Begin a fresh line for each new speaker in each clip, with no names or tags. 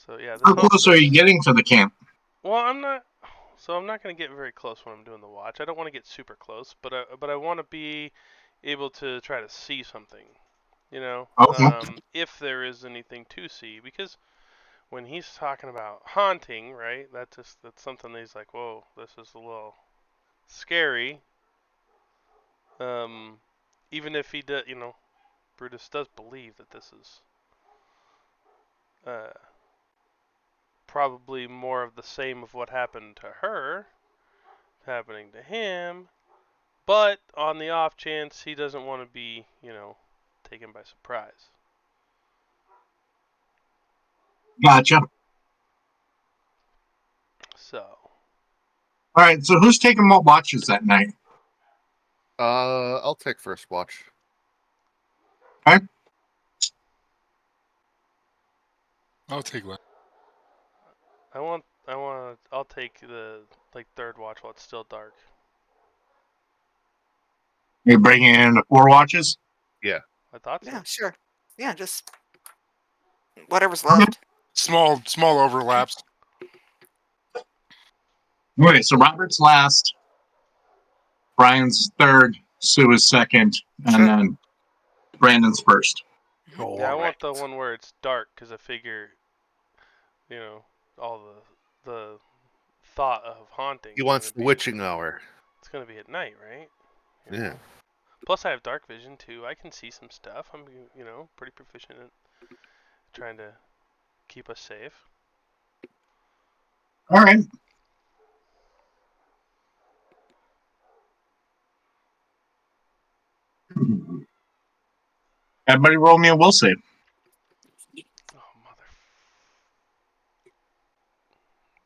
So yeah,
How close are you getting to the camp?
Well, I'm not. So I'm not gonna get very close when I'm doing the watch. I don't want to get super close, but I want to be able to try to see something. You know,
Okay.
if there is anything to see, because when he's talking about haunting, right? That's something that he's like, whoa, this is a little scary. Um, even if he does, Brutus does believe that this is uh, probably more of the same of what happened to her happening to him. But on the off chance he doesn't want to be, taken by surprise.
Gotcha.
So,
All right. So who's taking what watches that night?
I'll take first watch.
Okay.
I'll take one.
I'll take the third watch while it's still dark.
You're bringing in the 4 watches?
Yeah.
I thought so.
Yeah, sure. Yeah, just whatever's left.
Small overlaps.
Okay, so Robert's last, Brian's third, Sue is second, and
Sure.
then Brandon's first.
Yeah, I want the one where it's dark because I figure, all the thought of haunting.
He wants the witching hour.
It's gonna be at night, right?
Yeah.
Plus, I have dark vision too. I can see some stuff. I'm, pretty proficient at trying to keep us safe.
All right. Everybody roll me a will save.
Oh mother!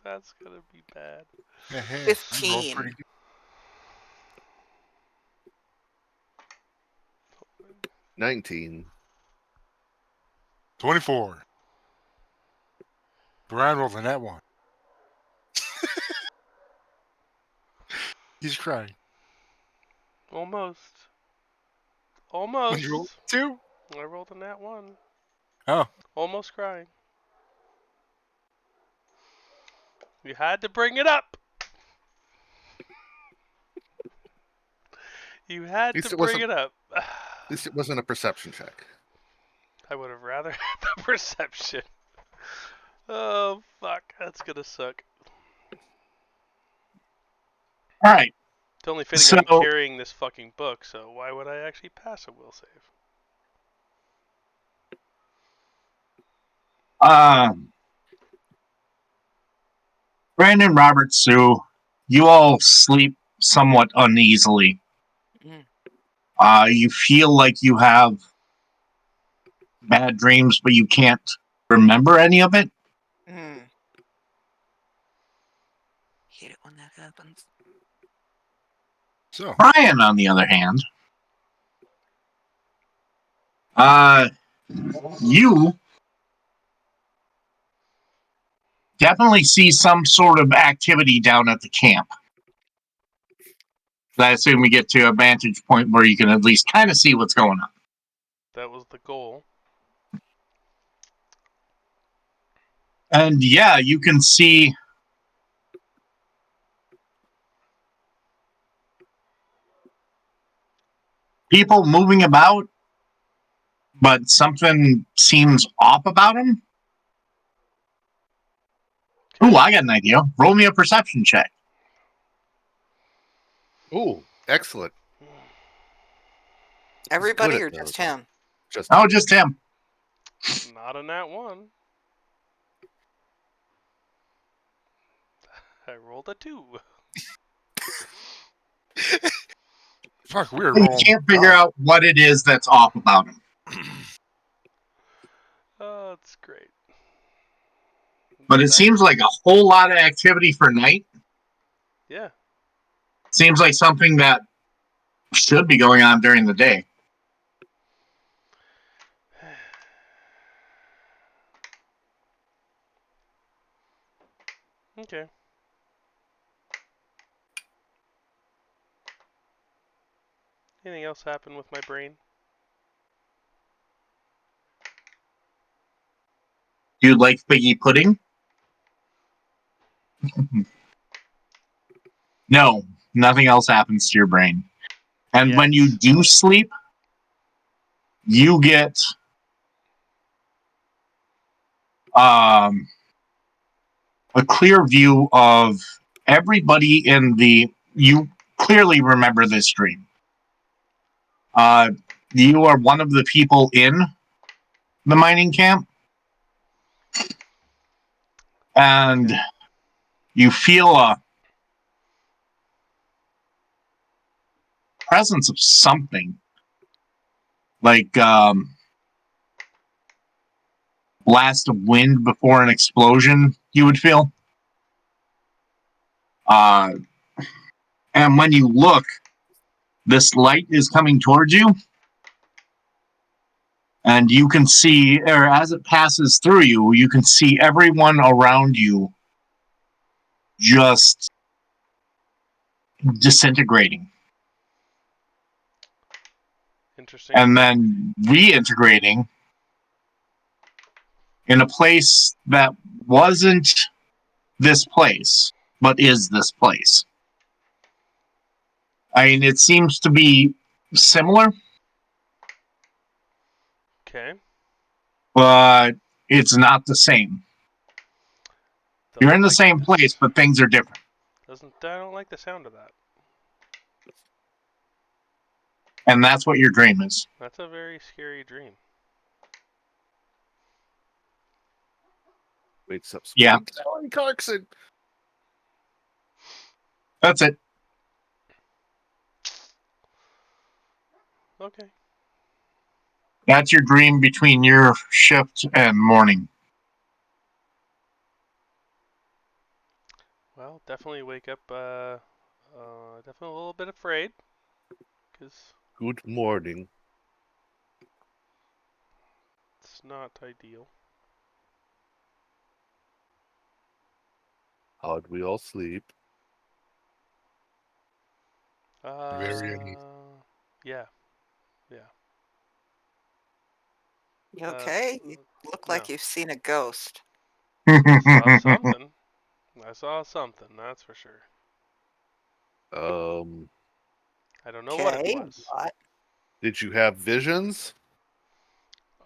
That's gonna be bad.
Hey,
15.
19.
24. Brian rolled a net one. He's crying.
Almost.
You rolled 2?
I rolled a nat 1.
Oh.
Almost crying. You had to bring it up. You had to bring it up.
At least it wasn't a perception check.
I would have rather had the perception. Oh, fuck. That's gonna suck.
Alright.
It's only fitting I'm carrying this fucking book, so why would I actually pass a will save?
Brandon, Robert, Sue, you all sleep somewhat uneasily. You feel like you have bad dreams, but you can't remember any of it.
Hate it when that happens.
So
Brian, on the other hand, you definitely see some sort of activity down at the camp. I assume we get to a vantage point where you can at least kind of see what's going on.
That was the goal.
And yeah, you can see people moving about, but something seems off about them. Ooh, I got an idea. Roll me a perception check.
Ooh, excellent.
Everybody or just him?
Just
him.
Not a nat 1. I rolled a 2.
Fuck, we're
You can't figure out what it is that's off about him.
Oh, that's great.
But it seems like a whole lot of activity for night.
Yeah.
Seems like something that should be going on during the day.
Okay. Anything else happen with my brain?
Do you like figgy pudding? No, nothing else happens to your brain. And when you
Yet.
do sleep, you get a clear view of everybody in the. You clearly remember this dream. You are one of the people in the mining camp, and
Okay.
you feel a presence of something like blast of wind before an explosion. You would feel, uh, and when you look, this light is coming towards you, and you can see, or as it passes through you, you can see everyone around you just disintegrating
Interesting.
and then reintegrating in a place that wasn't this place, but is this place. I mean, it seems to be similar,
Okay.
but it's not the same. You're
Doesn't
in the
like
same place,
this.
but things are different.
I don't like the sound of that.
And that's what your dream is.
That's a very scary dream.
Wakes up
Yeah.
screaming, Alan Clarkson.
That's it.
Okay.
That's your dream between your shift and morning.
Well, definitely wake up. Definitely a little bit afraid, because
Good morning.
it's not ideal.
How'd we all sleep?
Very uneasy.
Yeah, yeah.
You okay? You look like
No.
you've seen a ghost.
Saw something. I saw something. That's for sure.
Um,
I don't know what it
Okay,
was.
what?
did you have visions?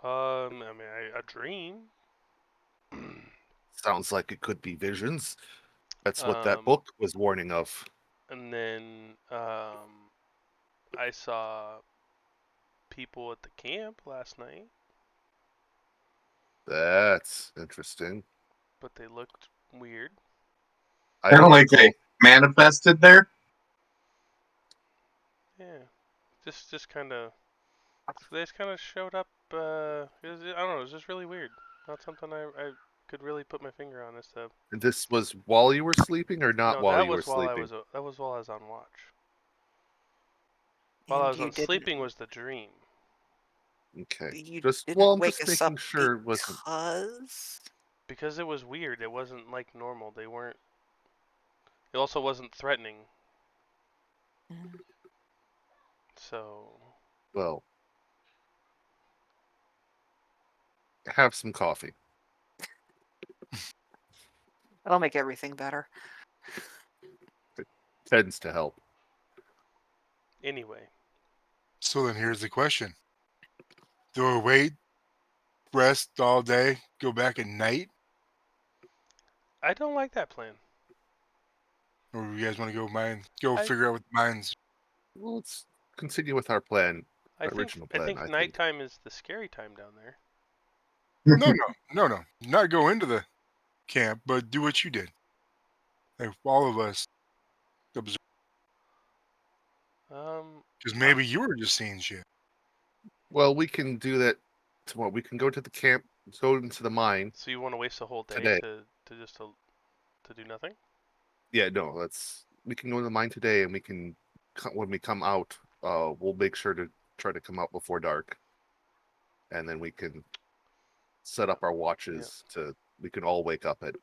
I mean, a dream.
Sounds like it could be visions. That's what that
um,
book was warning of.
and then I saw people at the camp last night,
That's interesting.
but they looked weird.
I
Kind of
don't
like
recall.
they manifested there.
Yeah, just kind of. They just kind of showed up. I don't know. It was just really weird. Not something I could really put my finger on as to.
This was while you were sleeping or not
No,
while you were sleeping?
that was while I was on watch. While I
And
was on sleeping was the dream.
Okay.
you
Just well,
didn't
I'm
wake
just
us up
making sure it wasn't.
because
Because it was weird. It wasn't like normal. They weren't. It also wasn't threatening. So
Well, have some coffee.
that'll make everything better.
Tends to help.
anyway,
So then here's the question: do I wait, rest all day, go back at night,
I don't like that plan.
or you guys want to go
I
figure out what the mines?
Well, let's continue with our plan,
I think
original
I
plan.
think
I think.
nighttime is the scary time down there.
No. Not go into the camp, but do what you did. Like all of us observe,
Um,
because
uh,
maybe you were just seeing shit.
Well, we can do that tomorrow. We can go to the camp, go into the mine
so you want to waste the whole day
today.
to do nothing?
Yeah, no, let's. We can go to the mine today, and we can when we come out, we'll make sure to try to come out before dark, and then we can set up our
Yeah.
watches to. We can all wake up at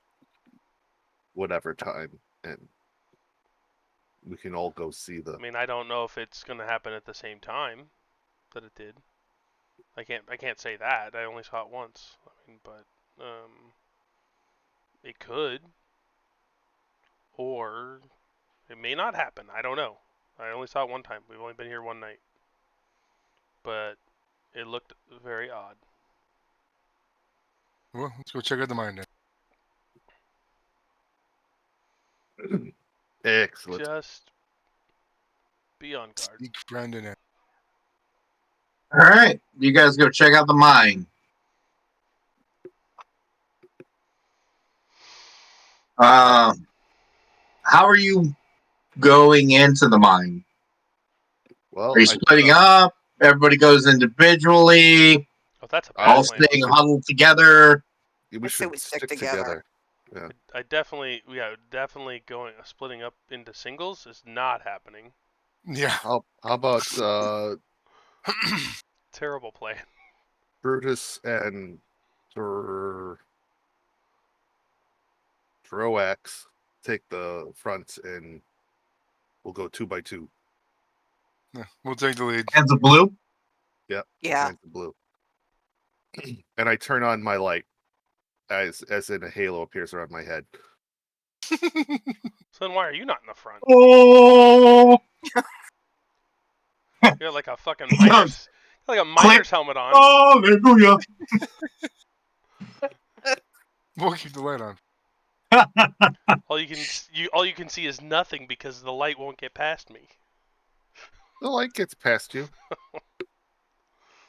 whatever time, and we can all go see the.
I mean, I don't know if it's gonna happen at the same time that it did. I can't say that. I only saw it once. I mean, but It could, or it may not happen. I don't know. I only saw it one time. We've only been here one night, but it looked very odd.
Well, let's go check out the mine then.
Excellent.
Just be on guard.
Sneak friend in it.
All right, you guys go check out the mine. How are you going into the mine?
Well,
Are you splitting up? Everybody goes individually,
Oh, that's a
I-
bad
all
plan.
staying huddled together.
we
Let's say
should
we stick
stick
together.
together.
I definitely, going splitting up into singles is not happening.
Yeah.
How about
Terrible plan.
Brutus and Droax take the front, and we'll go 2 by 2.
Yeah, we'll take the lead.
Hands of blue.
Yeah.
Yeah.
The blue. And I turn on my light as in a halo appears around my head.
So then why are you not in the front?
Oh,
You got like a fucking miner's helmet on.
hallelujah!
We'll keep the light on.
All you can see is nothing because the light won't get past me.
The light gets past you.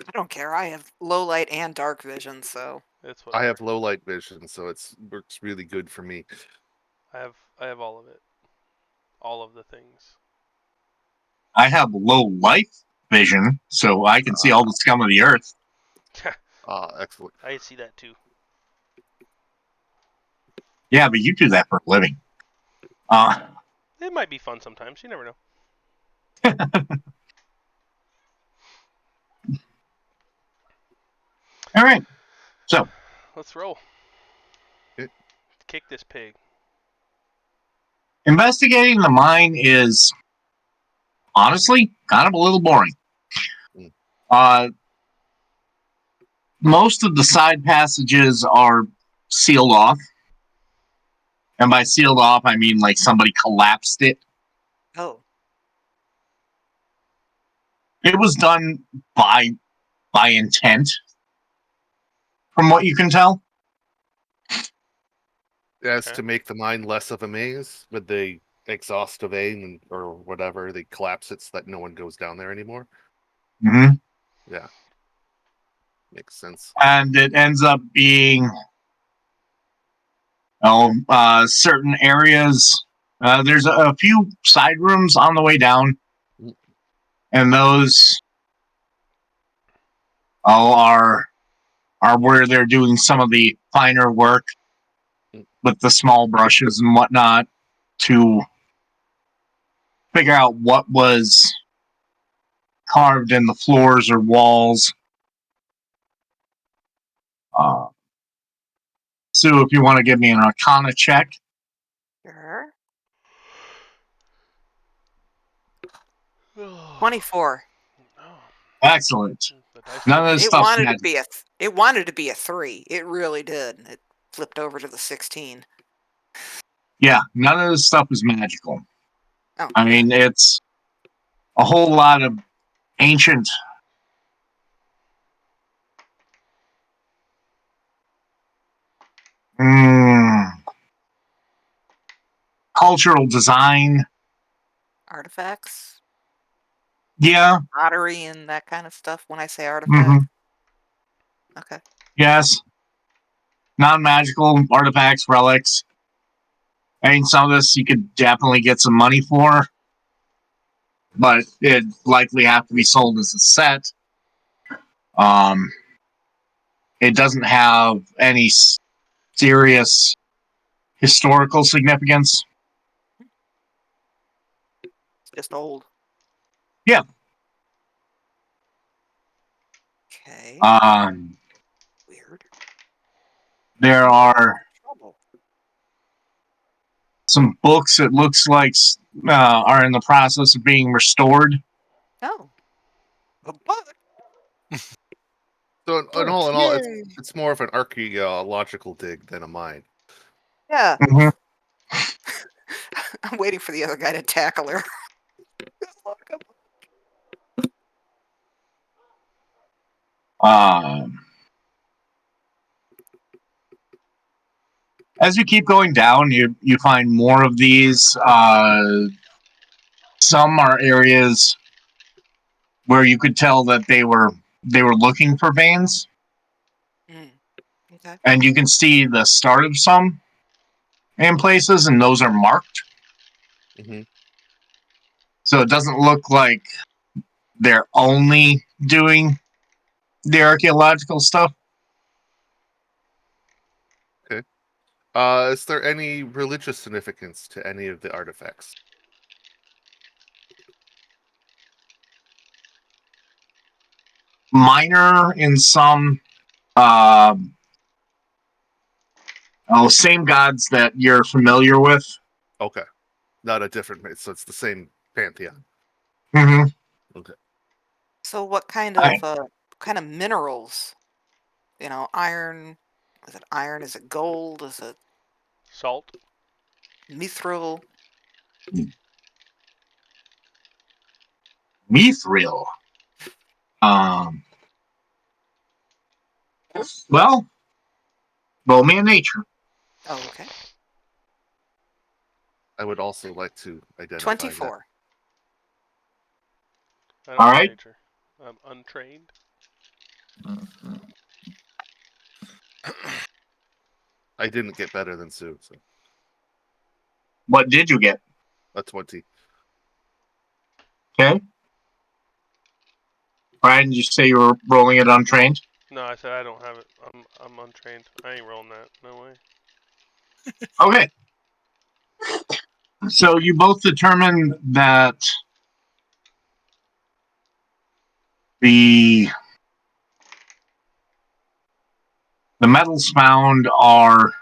I don't care. I have low light and dark vision, so
It's
I
whatever.
have low light vision, so it works really good for me.
I have all of it. All of the things.
I have low life vision, so I can see all the scum of the earth.
Excellent.
I see that too.
Yeah, but you do that for a living.
It might be fun sometimes. You never know.
All right. So
Let's roll.
Okay.
Kick this pig.
investigating the mine is honestly kind of a little boring. Most of the side passages are sealed off. And by sealed off, I mean like somebody collapsed it.
oh,
It was done by intent, from what you can tell.
As
Okay.
to make the mine less of a maze, with the exhaust a vein or whatever, they collapse it so that no one goes down there anymore.
Mm-hmm.
Yeah. Makes sense.
And it ends up being certain areas. There's a few side rooms on the way down, and those are where they're doing some of the finer work with the small brushes and whatnot to figure out what was carved in the floors or walls. Sue, if you want to give me an Arcana check.
sure.
Oh,
24.
Excellent.
the dice
None
rolled
of this
It
stuff's
wanted to
magic.
be it wanted to be a 3. It really did. It flipped over to the 16.
Yeah, none of this stuff is magical.
Oh,
I mean, it's a whole lot of ancient cultural design.
artifacts,
Yeah.
pottery, and that kind of stuff. When I say artifacts,
Mm-hmm.
okay.
Yes. Non-magical artifacts, relics. I mean, some of this you could definitely get some money for, but it'd likely have to be sold as a set. It doesn't have any serious historical significance.
It's just old.
Yeah.
Okay. Weird.
There are
Trouble.
some books that looks like are in the process of being restored.
Oh. A book.
So in all,
Yay!
it's more of an archaeological dig than a mine.
Yeah.
Mhm.
I'm waiting for the other guy to tackle her.
Um, as you keep going down, you find more of these. Some are areas where you could tell that they were looking for veins,
Okay.
and you can see the start of some in places, and those are marked.
Mm-hmm.
So it doesn't look like they're only doing the archaeological stuff.
Is there any religious significance to any of the artifacts?
Minor in some. Same gods that you're familiar with.
Okay, not a different. So it's the same pantheon.
Mm-hmm.
Okay.
So what kind of minerals? Iron. Is it iron? Is it gold? Is it
Salt.
mithril?
Mithril. Um, well, roll me a nature.
Oh, okay.
I would also like to identify that.
24.
I don't
All
have
right.
nature. I'm untrained.
I didn't get better than Sue, so
What did you get?
a 20.
Okay. Brian, did you say you were rolling it untrained?
No, I said I don't have it. I'm untrained. I ain't rolling that. No way.
Okay. So you both determined that the metals found are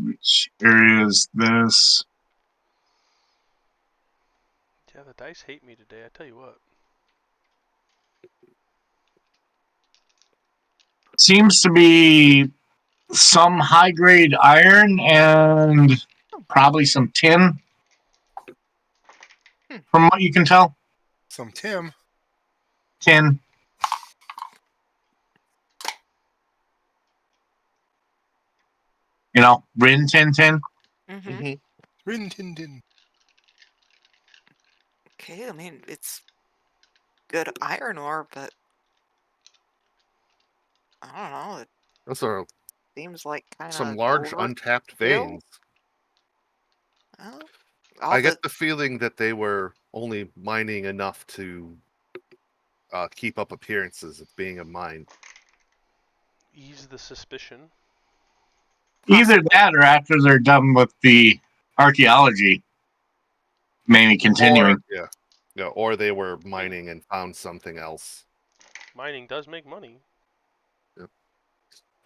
which area is this?
Yeah, the dice hate me today. I tell you what.
Seems to be some high grade iron and probably some tin, from what you can tell.
Some Tim.
Tin. Rin tin tin.
Mm-hmm.
Mm-hmm.
Rin Tin Tin.
Okay, I mean, it's good iron ore, but I don't know. It
Those are
seems like kind
some
of
large untapped
overkill.
veins.
Well, all
I
the
get the feeling that they were only mining enough to keep up appearances of being a mine.
Ease the suspicion.
Either
possibly.
that or after they're done with the archaeology, maybe
Or
continuing.
or they were mining and found something else.
Mining does make money.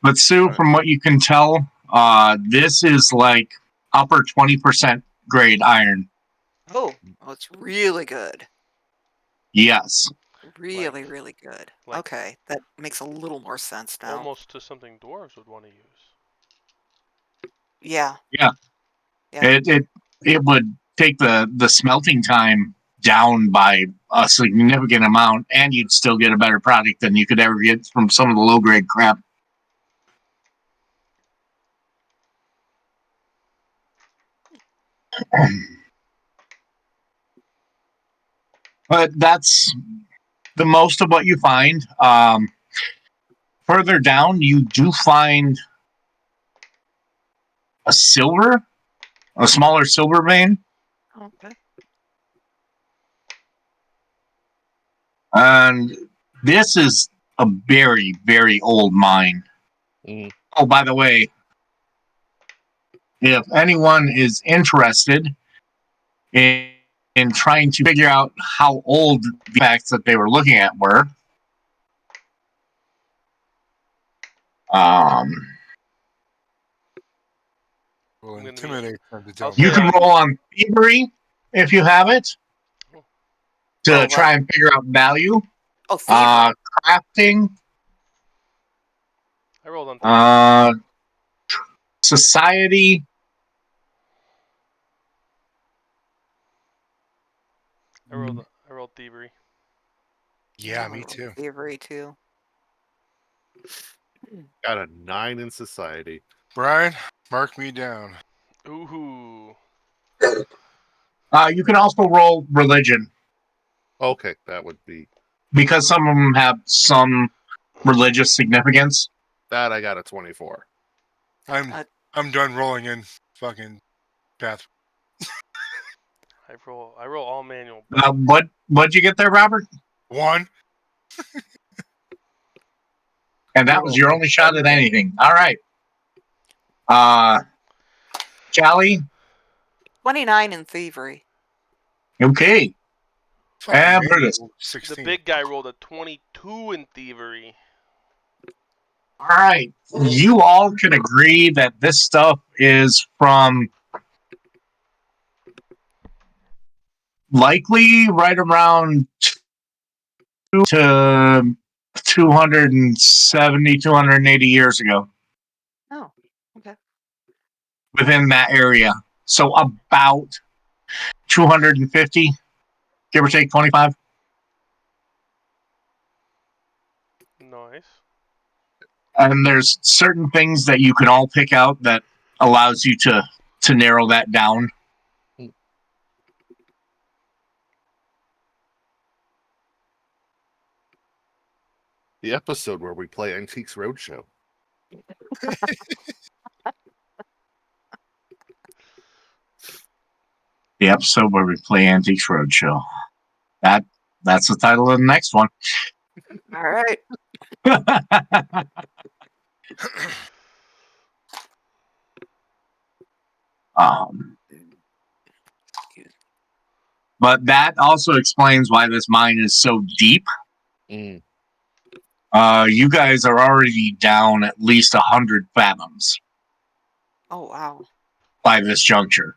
But Sue, from what you can tell, this is like upper 20% grade iron.
Oh, it's really good.
Yes.
Really, really good.
like-
Okay, that makes a little more sense now.
Almost to something dwarves would want to use.
Yeah.
Yeah.
Yeah.
It would take the smelting time down by a significant amount, and you'd still get a better product than you could ever get from some of the low grade crap. But that's the most of what you find. Further down, you do find a smaller silver vein,
Okay.
and this is a very, very old mine.
Mm.
Oh, by the way, if anyone is interested in trying to figure out how old the facts that they were looking at were, um,
Will
I'm gonna be-
intimidate them to
I'll
tell
say
you
me.
can roll on thievery if you have it. to
Oh,
try and figure out value.
Oh, thievery.
Crafting,
I rolled on thievery.
society,
I rolled thievery.
Yeah,
I
me
rolled
too.
Thievery too.
Got a 9 in society.
Brian, mark me down.
Ooh.
you can also roll religion
Okay, that would be
because some of them have some religious significance.
that. I got a 24.
I'm
Uh,
I'm done rolling in fucking path.
I roll all manual.
What'd you get there, Robert?
1.
And that was your only shot at anything. All right. Callie.
29 in thievery.
Okay.
Fucking
And
man,
Brutus.
16.
The big guy rolled a 22 in thievery.
All right. You all can agree that this stuff is from likely right around 2 to 270, 280 years ago
Oh, okay.
within that area. So about 250, give or take 25.
Nice.
And there's certain things that you can all pick out that allows you to narrow that down.
The episode where we play Antiques Roadshow.
The episode where we play Antiques Roadshow. That's the title of the next one.
All right.
But that also explains why this mine is so deep.
Mm.
You guys are already down at least 100 fathoms
Oh, wow.
by this juncture.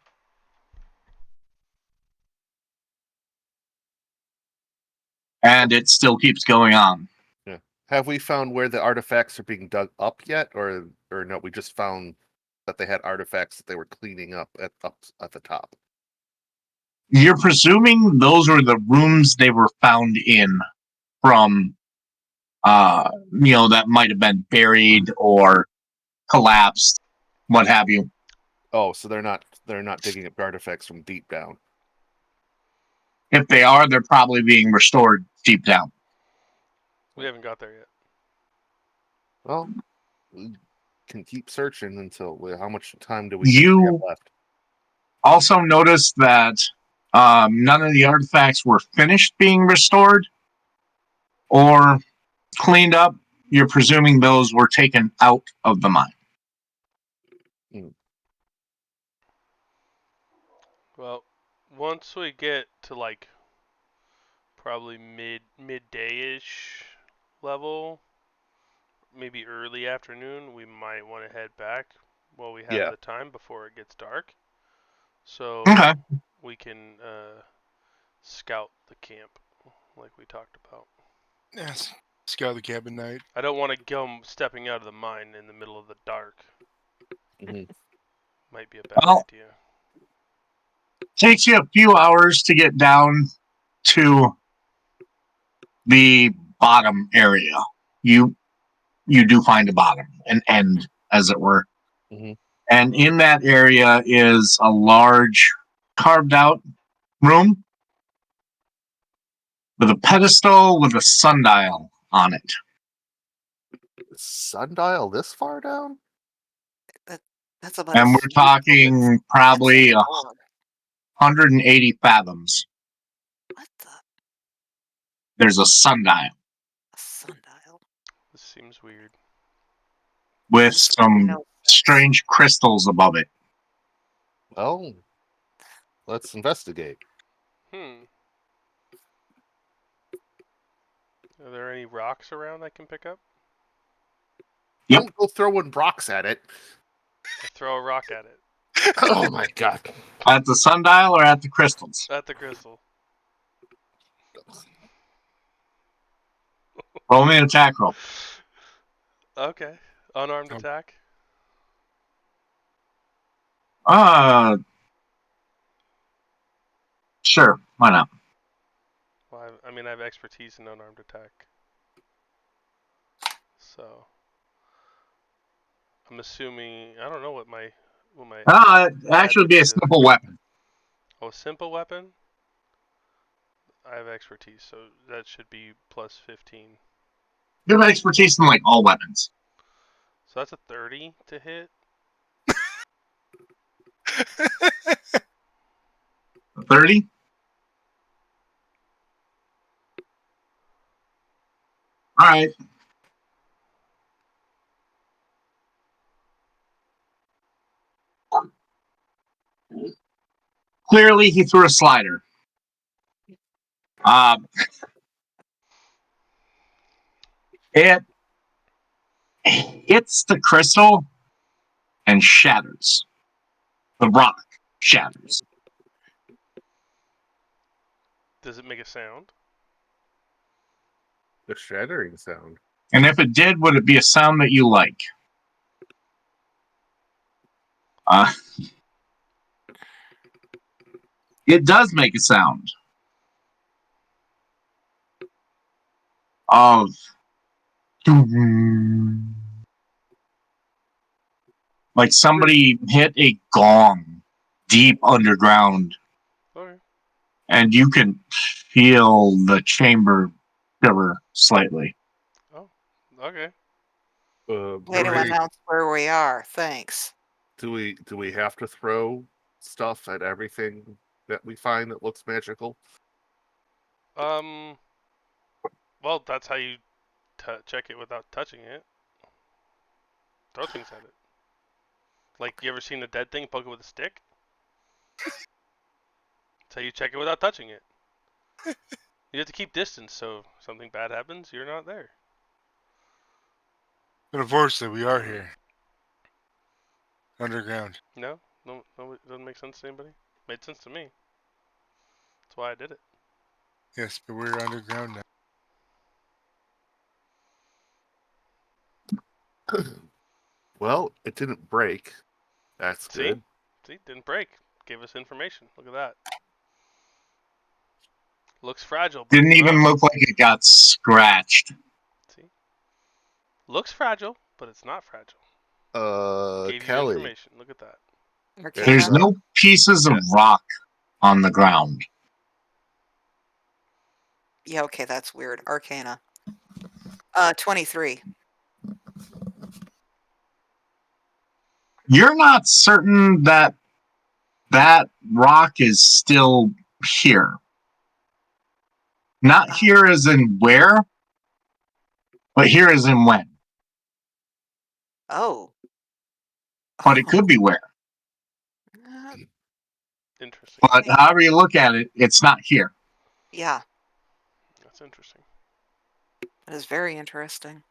And it still keeps going on.
Yeah. Have we found where the artifacts are being dug up yet, or no? We just found that they had artifacts that they were cleaning up at the top.
You're presuming those were the rooms they were found in from, that might have been buried or collapsed, what have you.
Oh, so they're not digging up artifacts from deep down.
If they are, they're probably being restored deep down.
We haven't got there yet.
Well, we can keep searching until how much time do we have left?
Also notice that none of the artifacts were finished being restored or cleaned up. You're presuming those were taken out of the mine.
Well, once we get to like probably midday-ish level, maybe early afternoon, we might want to head back while we have the time before it gets dark. So we can scout the camp like we talked about.
Yes. Scout the camp at night.
I don't want to go stepping out of the mine in the middle of the dark. Might be a bad idea.
Takes you a few hours to get down to the bottom area. You do find a bottom, an end, as it were.
Mm-hmm.
And in that area is a large carved out room with a pedestal with a sundial on it.
Sundial this far down?
That's about.
And we're talking probably 180 fathoms.
What the?
There's a sundial.
A sundial.
This seems weird.
With some strange crystals above it.
Well, let's investigate.
Are there any rocks around I can pick up?
Yep.
Don't go throwing rocks at it.
I throw a rock at it.
Oh my god.
At the sundial or at the crystals?
At the crystal.
Roll me an attack roll.
Okay. Unarmed
Oh.
attack.
Sure. Why not?
Well, I mean, I have expertise in unarmed attack. So I'm assuming I don't know what my
It actually be a
attribute is.
simple weapon.
Oh, simple weapon. I have expertise, so that should be plus 15.
You have expertise in like all weapons.
So that's a 30 to hit.
30? All right. Clearly, he threw a slider. It hits the crystal and shatters. The rock shatters.
Does it make a sound?
The shattering sound.
And if it did, would it be a sound that you like? It does make a sound of like somebody hit a gong deep underground,
Okay.
and you can feel the chamber shiver slightly.
Oh, okay.
Way to
Alrighty.
announce where we are. Thanks.
Do we have to throw stuff at everything that we find that looks magical?
Well, that's how you check it without touching it. Throw things at it. Like, you ever seen a dead thing, poke it with a stick? That's how you check it without touching it. You have to keep distance, so if something bad happens, you're not there.
But unfortunately, we are here. Underground.
No, it doesn't make sense to anybody. Made sense to me. That's why I did it.
Yes, but we're underground now.
Well, it didn't break. That's
See?
good.
See, didn't break. Gave us information. Look at that. Looks fragile, but
Didn't
it's
even
not.
look like it got scratched.
See? Looks fragile, but it's not fragile. Gave you
Kelly.
information. Look at that.
Arcana.
There's no pieces of rock on the ground.
Yeah, okay, that's weird. Arcana. 23.
You're not certain that that rock is still here. Not here as in where, but here as in when.
Oh.
But it could be where.
Interesting.
But however you look at it, it's not here.
Yeah,
That's interesting.
that is very interesting.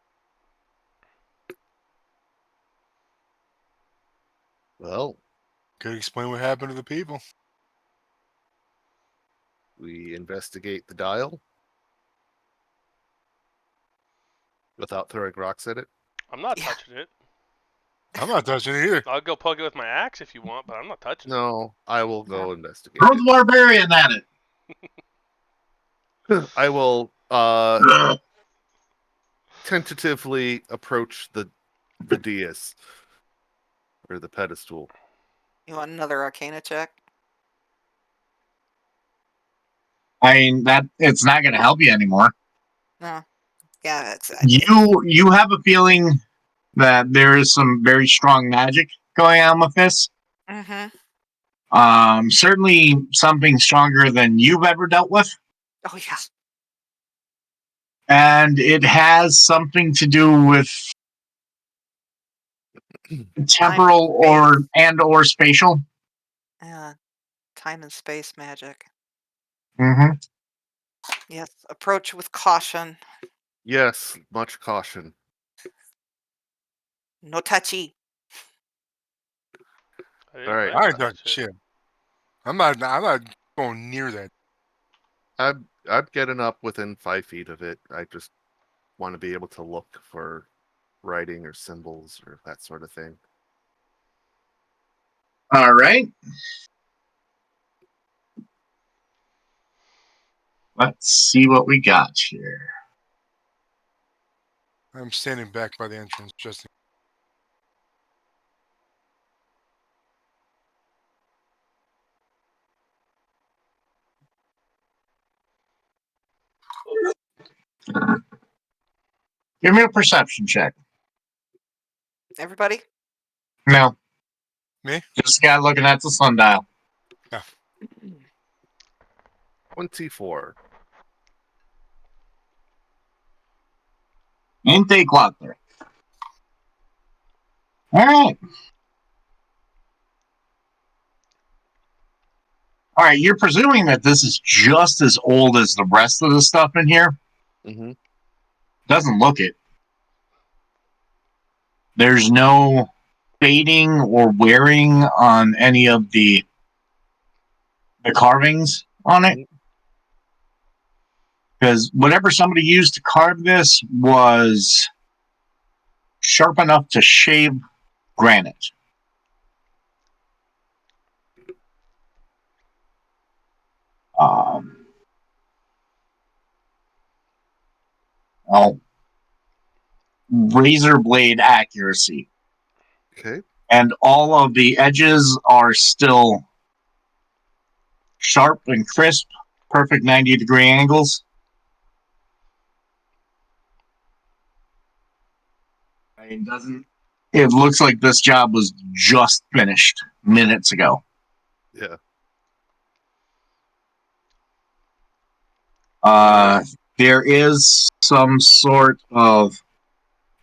Well,
Could explain what happened to the people.
we investigate the dial without throwing rocks at it.
I'm not
Yeah.
touching it.
I'm not touching it either.
I'll go poke it with my axe if you want, but I'm not touching it.
No, I will go investigate
Throw the barbarian at it.
it. I will tentatively approach the dais or the pedestal.
You want another Arcana check?
I mean, that it's not going to help you anymore.
No. Yeah, it's.
You have a feeling that there is some very strong magic going on with this.
Mm-hmm.
Certainly something stronger than you've ever dealt with.
Oh, yeah.
And it has something to do with temporal or spatial.
Yeah. Time and space magic.
Mm-hmm.
Yes. Approach with caution.
Yes, much caution.
No touchy.
All right.
I ain't touching shit. I'm not going near that.
I'm getting up within 5 feet of it. I just want to be able to look for writing or symbols or that sort of thing.
All right. Let's see what we got here.
I'm standing back by the entrance just.
Give me a perception check.
Everybody?
No,
Me?
just a guy looking at the sundial.
24.
Intake water. All right. All right, you're presuming that this is just as old as the rest of the stuff in here.
Mm-hmm.
Doesn't look it. There's no fading or wearing on any of the carvings on it. Because whatever somebody used to carve this was sharp enough to shave granite. Well, razor blade accuracy.
Okay.
And all of the edges are still sharp and crisp, perfect 90-degree angles. It looks like this job was just finished minutes ago.
Yeah.
There is some sort of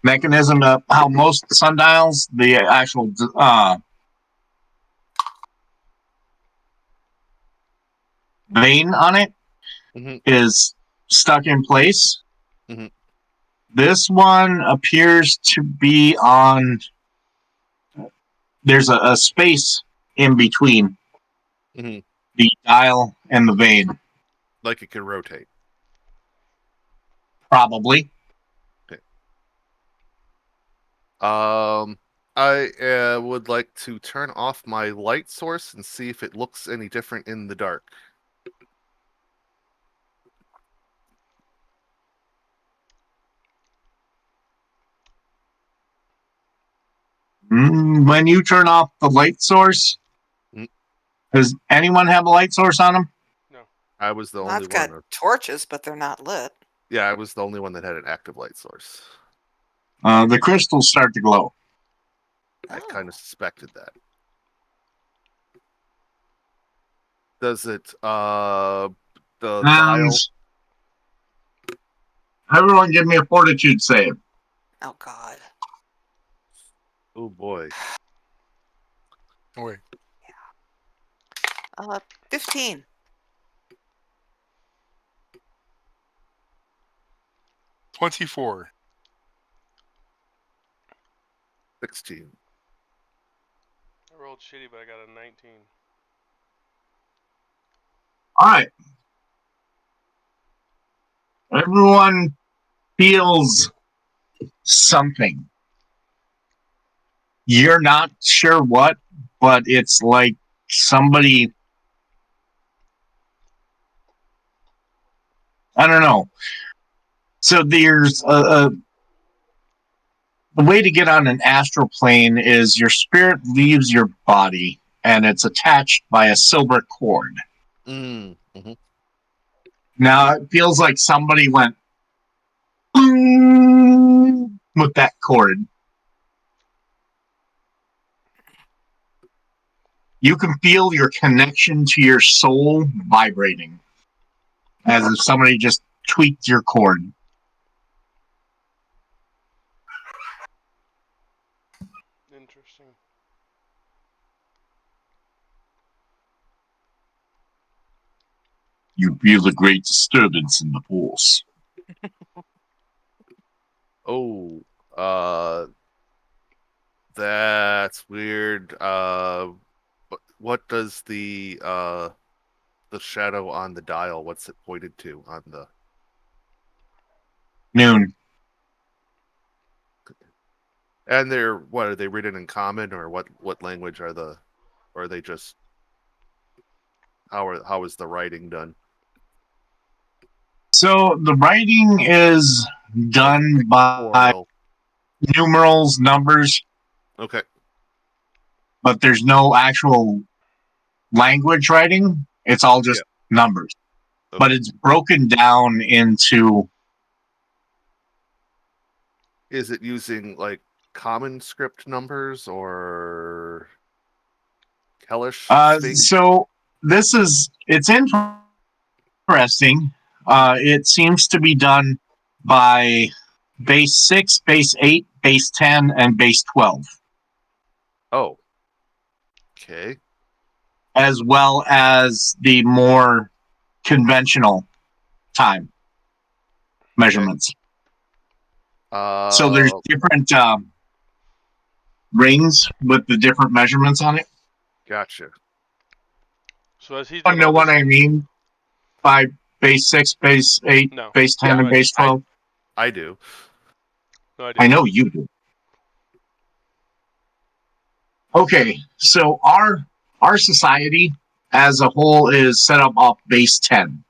mechanism of how most sundials, the actual vein on it is stuck in place.
Mhm.
This one appears to be on. There's a space in between
Mhm.
the dial and the vein,
Like it can rotate.
probably.
I would like to turn off my light source and see if it looks any different in the dark.
When you turn off the light source, does anyone have a light source on them?
No.
I was the
Well,
only
I've got
one.
torches, but they're not lit.
Yeah, I was the only one that had an active light source.
The crystals start to glow.
I
Oh.
kind of suspected that. Does it the dial?
Everyone give me a fortitude save.
Oh God.
Oh boy.
Oh, wait.
15.
24.
16.
I rolled shitty, but I got a 19.
All right. Everyone feels something. You're not sure what, but it's like somebody. I don't know. So there's the way to get on an astral plane is your spirit leaves your body and it's attached by a silver cord.
Mm-hmm.
Now it feels like somebody went with that cord. You can feel your connection to your soul vibrating as if somebody just tweaked your cord.
Interesting.
You feel a great disturbance in the pulse.
Oh, that's weird. What does the shadow on the dial? What's it pointed to on the
Noon.
And they're what are they written in common or what language are the or are they just how is the writing done?
So the writing is done by
Oral.
numerals, numbers,
Okay.
but there's no actual language writing. It's all just numbers.
Okay.
But it's broken down into.
Is it using like common script numbers or hellish Sphinx?
So it's interesting. It seems to be done by base 6, base 8, base 10, and base 12,
Oh. Okay.
as well as the more conventional time measurements. So there's different rings with the different measurements on it.
Gotcha.
So as he's
I
doing
know
all
what
this,
I mean by base 6, base 8,
No.
base 10,
Yeah,
and base 12.
I do.
no idea.
I know you do. Okay, so our society as a whole is set up off base 10.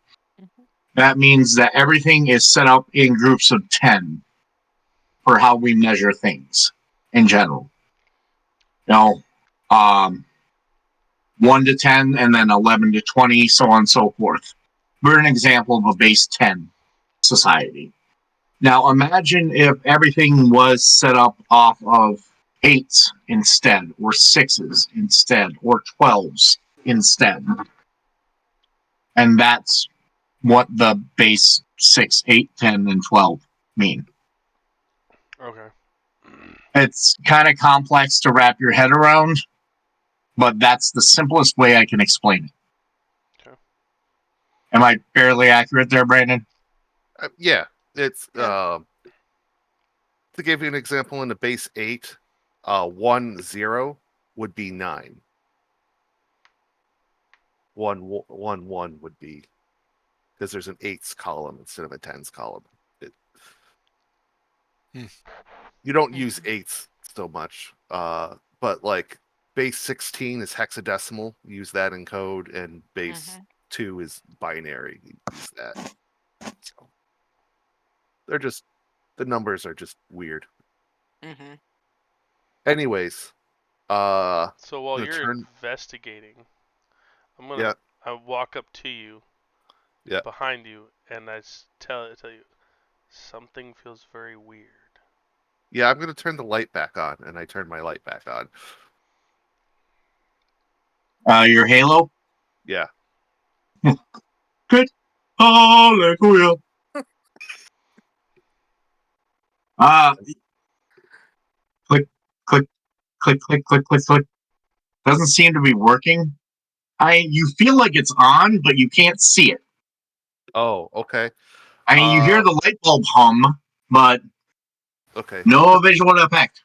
That means that everything is set up in groups of 10 for how we measure things in general. You know, 1 to 10 and then 11 to 20, so on and so forth. We're an example of a base 10 society. Now imagine if everything was set up off of 8s instead, or 6s instead, or 12s instead. And that's what the base 6, 8, 10, and 12 mean.
Okay.
It's kind of complex to wrap your head around, but that's the simplest way I can explain it.
Okay.
Am I fairly accurate there, Brandon?
Yeah, it's
Yeah.
to give you an example, in the base 8, 1 0 would be 9. 1 1 would be because there's an 8's column instead of a 10's column. You don't use 8's so much, but like base 16 is hexadecimal. Use that in code, and base 2 is binary. Use that. So they're just the numbers are just weird.
Mm-hmm.
Anyways,
So while you're investigating, I'm gonna I walk up to you, behind you, and I tell you something feels very weird.
Yeah, I'm gonna turn the light back on, and I turn my light back on.
Your Halo?
Yeah.
Good. Hallelujah. Click, click, click, click, click, click, click. Doesn't seem to be working. You feel like it's on, but you can't see it.
Oh, okay.
You hear the light bulb hum, but no visual effect.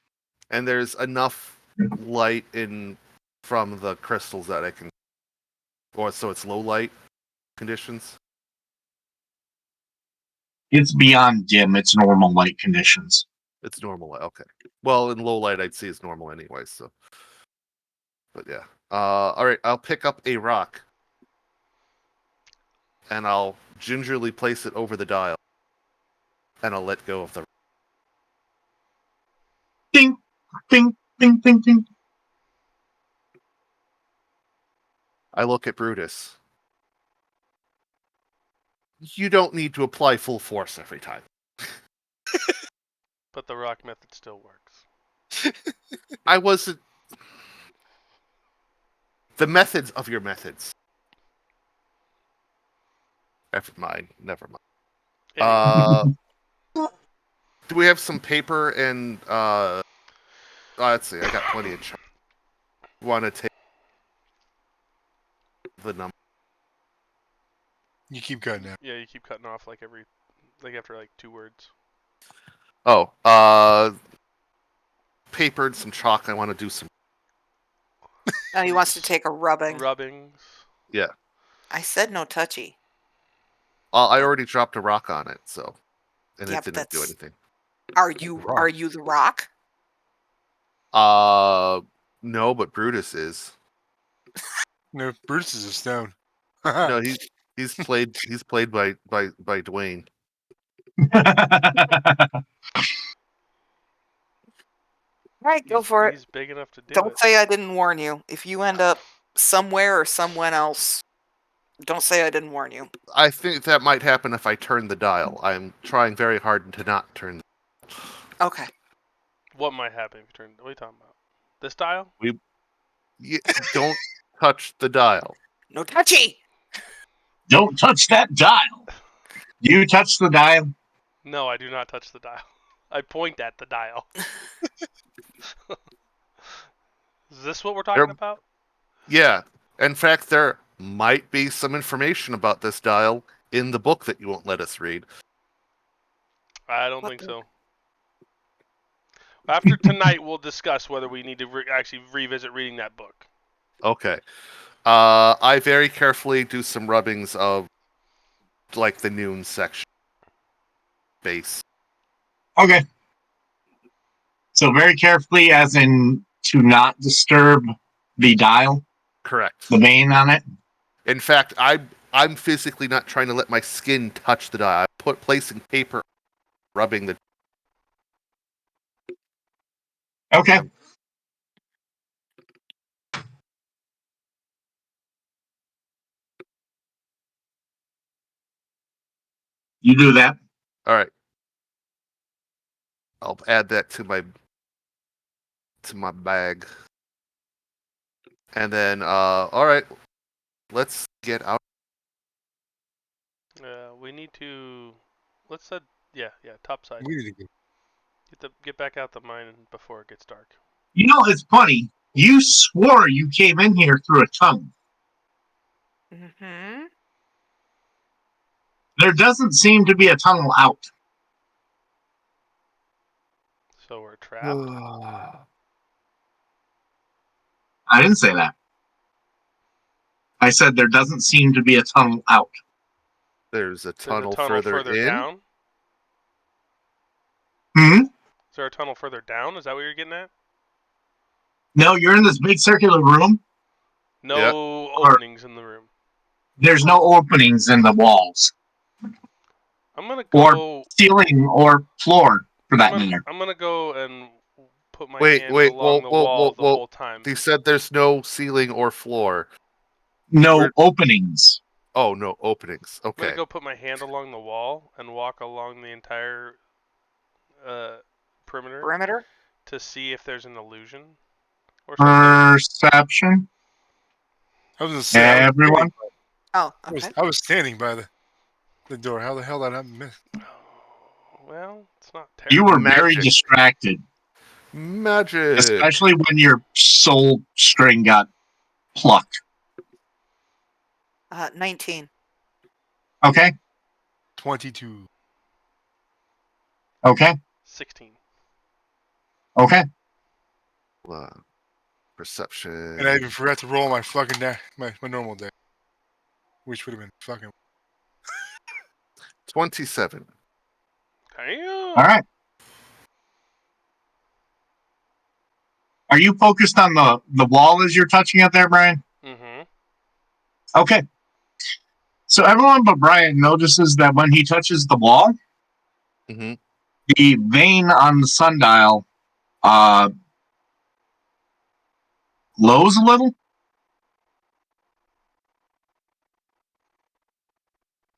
And there's enough light in from the crystals that I can, so it's low light conditions.
It's beyond dim. It's normal light conditions.
It's normal light. Okay. Well, in low light, I'd see it's normal anyway. So, but yeah. All right. I'll pick up a rock, and I'll gingerly place it over the dial, and I'll let go of the.
Ding, ding, ding, ding, ding.
I look at Brutus. You don't need to apply full force every time.
But the rock method still works.
I wasn't. The methods of your methods. Never mind.
Anyway.
Do we have some paper and let's see. I got plenty of charts. Want to take the number?
You keep cutting out.
Yeah, you keep cutting off like after like 2 words.
Oh, paper and some chalk. I want to do some.
Oh, he wants to take a rubbing.
Rubbings.
Yeah.
I said no touchy.
I already dropped a rock on it, so, and
Yeah,
it didn't do anything.
Are you the rock?
No, but Brutus is.
No, Bruce is a stone.
No, he's played by Dwayne.
All right, go for it.
He's big enough to do
Don't
it.
say I didn't warn you. If you end up somewhere or someone else, don't say I didn't warn you.
I think that might happen if I turn the dial. I'm trying very hard to not turn.
Okay.
What might happen if you turn? What are you talking about? This dial?
Don't touch the dial.
No touchy!
Don't touch that dial. You touch the dial.
No, I do not touch the dial. I point at the dial. Is this what we're talking about?
Yeah. In fact, there might be some information about this dial in the book that you won't let us read.
I don't
What
think
the-
so. After tonight, we'll discuss whether we need to actually revisit reading that book.
Okay. I very carefully do some rubbings of, like, the noon section base.
Okay. So very carefully, as in to not disturb the dial,
Correct.
the vein on it.
In fact, I'm physically not trying to let my skin touch the dial. I'm placing paper, rubbing the.
Okay. You do that.
All right. I'll add that to my bag. And then, all right, let's get out.
We need to. Let's yeah, top side.
We need to go.
Get back out the mine before it gets dark.
You know, it's funny. You swore you came in here through a tunnel.
Mm-hmm.
There doesn't seem to be a tunnel out.
So we're trapped.
I didn't say that. I said there doesn't seem to be a tunnel out.
There's a
There's
tunnel,
a tunnel further
in.
down.
Hmm?
Is there a tunnel further down? Is that what you're getting at?
No, you're in this big circular room.
No openings in the room.
There's no openings in the walls,
I'm gonna
or
go.
ceiling, or floor, for that matter.
I'm gonna go and put my
Wait,
hand along the wall the
whoa.
whole time.
He said there's no ceiling or floor.
No openings.
Oh, no openings.
I'm
Okay.
gonna go put my hand along the wall and walk along the entire perimeter to see if there's an illusion or something.
Perception.
I was gonna say, I was
Everyone.
Oh,
I was,
okay.
I was standing by the door. How the hell did I miss?
Well, it's not
You
terrible.
were very
Magic.
distracted,
Magic.
especially when your soul string got plucked.
19.
Okay.
22.
Okay.
16.
Okay.
Perception.
And I even forgot to roll my fucking my normal day, which would have been fucking.
27.
Damn.
All right. Are you focused on the wall as you're touching it there, Brian?
Mm-hmm.
Okay. So everyone but Brian notices that when he touches the wall,
Mm-hmm.
the vein on the sundial glows a little.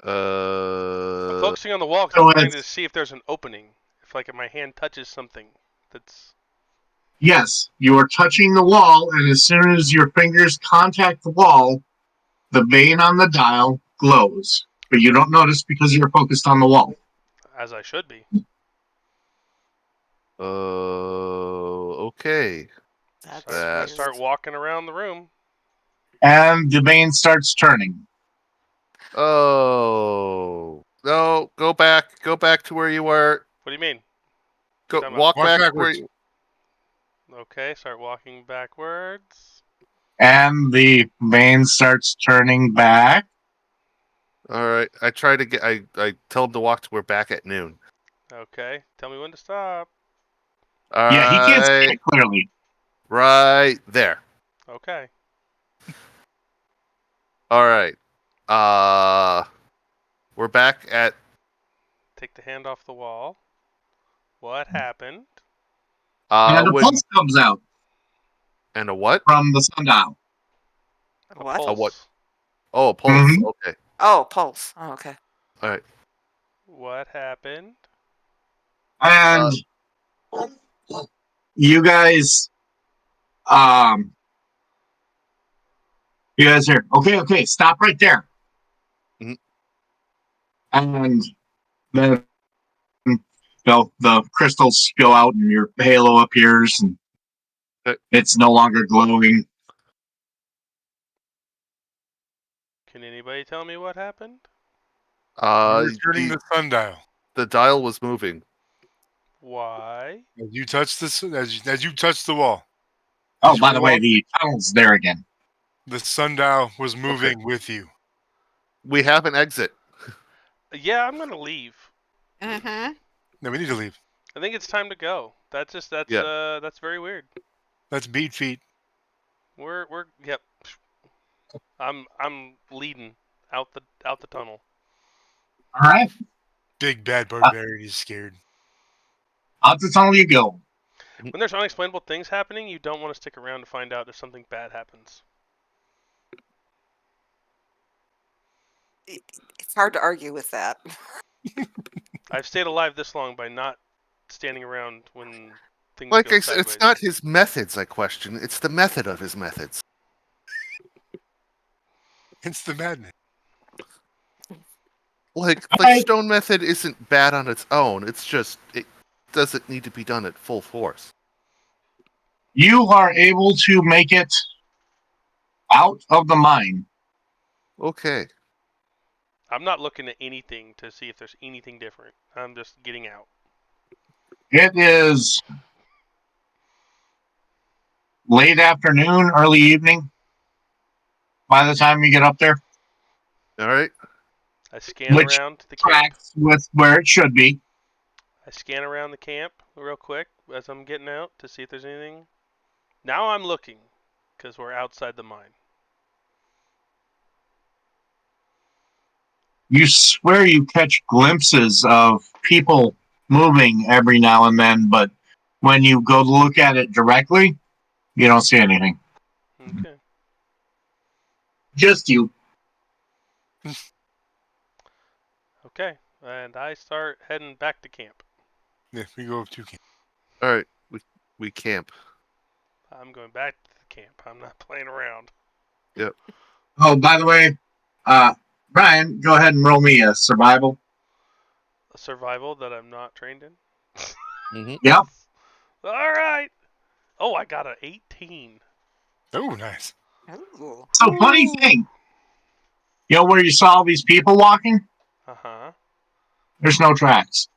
I'm focusing on the wall because
So
I'm trying
it's-
to see if there's an opening. If like if my hand touches something that's
Yes, you are touching the wall, and as soon as your fingers contact the wall, the vein on the dial glows. But you don't notice because you're focused on the wall.
as I should be.
Okay.
That's
I
weird.
start walking around the room.
And the vein starts turning.
Oh. No, go back. Go back to where you were.
What do you mean?
Go
Talking
walk
Walk
back where
backwards.
you.
Okay, start walking backwards.
And the vein starts turning back.
All right. I try to get. I tell him to walk to where back at noon.
Okay, tell me when to stop.
Yeah, he can't see
I
it clearly.
Right there.
Okay.
All right. We're back at.
Take the hand off the wall. What happened?
And a
When
pulse comes out
and a what?
from the sundial.
A
What?
A what?
pulse.
Oh, a pulse.
Mhm.
Okay.
Oh, pulse. Oh, okay.
All right.
What happened?
And you guys, um, you guys hear, okay, stop right there.
Mhm.
And then the crystals go out and your halo appears and
Okay.
it's no longer glowing.
Can anybody tell me what happened?
You were turning
The,
the sundial.
the dial was moving.
Why?
As you touch this, as you touch the wall.
Oh,
As you
by
were
the way,
walking,
the tunnel's there again.
the sundial was moving with you.
We have an exit.
Yeah, I'm gonna leave.
Mm-hmm.
No, we need to leave.
I think it's time to go. That's
Yeah.
that's very weird.
Let's beat feet.
We're yep. I'm leading out the tunnel.
All right,
Big bad barbarian is scared.
out the tunnel you go.
When there's unexplainable things happening, you don't want to stick around to find out if something bad happens.
It's hard to argue with that.
I've stayed alive this long by not standing around when things
Like
go
I said,
sideways.
it's not his methods I question. It's the method of his methods.
It's the madness.
Like
All
the
right,
stone method isn't bad on its own. It's just it doesn't need to be done at full force.
you are able to make it out of the mine.
Okay.
I'm not looking at anything to see if there's anything different. I'm just getting out.
It is late afternoon, early evening by the time you get up there,
All right.
I scan
which
around the camp.
tracks with where it should be.
I scan around the camp real quick as I'm getting out to see if there's anything. Now I'm looking because we're outside the mine.
You swear you catch glimpses of people moving every now and then, but when you go to look at it directly, you don't see anything.
Okay.
Just you.
Okay. And I start heading back to camp.
Yeah, we go up to camp.
All right. We camp.
I'm going back to the camp. I'm not playing around.
Yep.
Oh, by the way, Brian, go ahead and roll me a survival.
A survival that I'm not trained in.
Mm-hmm.
Yep.
All right. Oh, I got an 18.
Oh, nice.
Ooh.
So, funny thing, you know where you saw all these people walking?
Uh huh.
There's no tracks.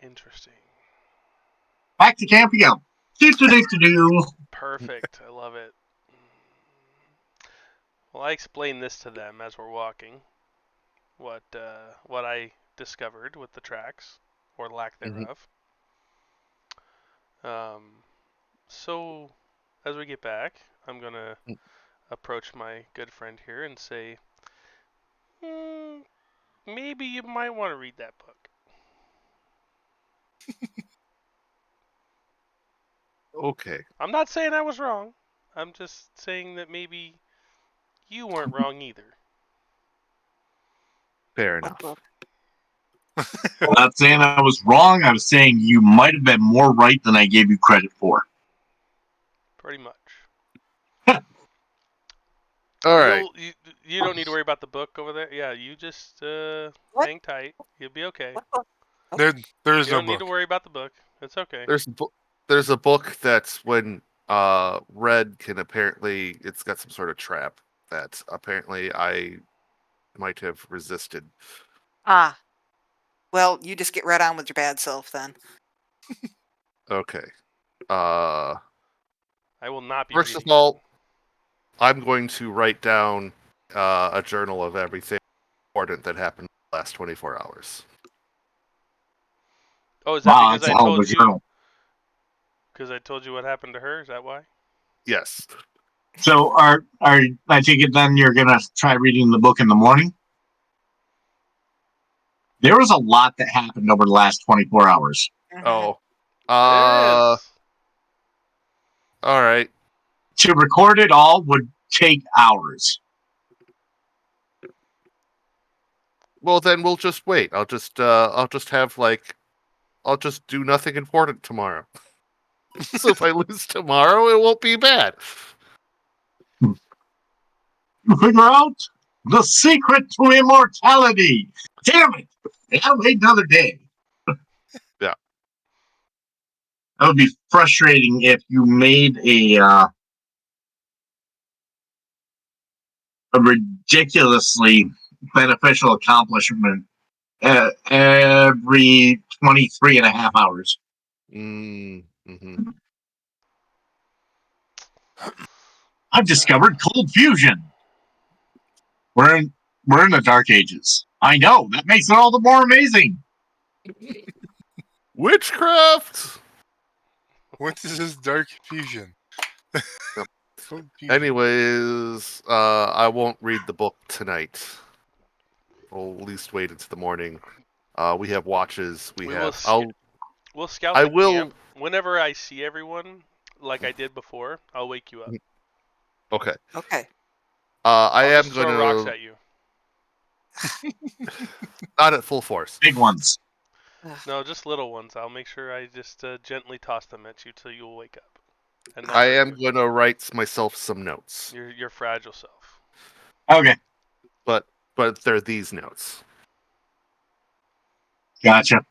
Interesting.
Back to camp you go. Do.
Perfect. I love it. Well, I explained this to them as we're walking. What I discovered with the tracks, or lack
Mhm.
thereof. So as we get back, I'm gonna approach my good friend here and say, maybe you might want to read that book.
Okay.
I'm not saying I was wrong. I'm just saying that maybe you weren't wrong either.
Fair
What
enough.
book?
I'm not saying I was wrong. I was saying you might have been more right than I gave you credit for.
Pretty much.
All right.
You don't need to worry about the book over there. Yeah, you just
What?
hang tight. You'll be okay.
What book?
There is
You
no
don't need to
book.
worry about the book. It's okay.
There's a book that's when Red can apparently it's got some sort of trap that apparently I might have resisted.
Ah. Well, you just get right on with your bad self then.
Okay. Uh
I will not be
First of
reading
all,
it.
I'm going to write down a journal of everything important that happened in the last 24 hours.
Oh, is that because
It's a
I
hell of a
told you?
journal.
Because I told you what happened to her. Is that why?
Yes.
So are I take it then you're gonna try reading the book in the morning? There was a lot that happened over the last 24 hours.
Mhm.
Oh.
There is.
All right.
To record it all would take hours.
Well, then we'll just wait. I'll just do nothing important tomorrow. So if I lose tomorrow, it won't be bad.
Figure out the secret to immortality. Damn it! I'll wait another day.
Yeah.
That would be frustrating if you made a ridiculously beneficial accomplishment every 23 and a half hours.
Mm-hmm.
I've discovered cold fusion. We're in the dark ages. I know, that makes it all the more amazing.
Witchcraft.
What is this dark fusion?
Yep.
Cold fusion.
Anyways, I won't read the book tonight. I'll at least wait until the morning. We have watches.
We'll scout
I
the
will.
camp. Whenever I see everyone, like I did before, I'll wake you up.
Okay.
Okay.
I
I'll
am
just throw rocks
gonna
at you.
not at full force.
Big ones.
No, just little ones. I'll make sure I just gently toss them at you till you'll wake up. And not
I
hurt
am
you.
gonna write myself some notes,
Your fragile self.
Okay,
but they're these notes.
gotcha.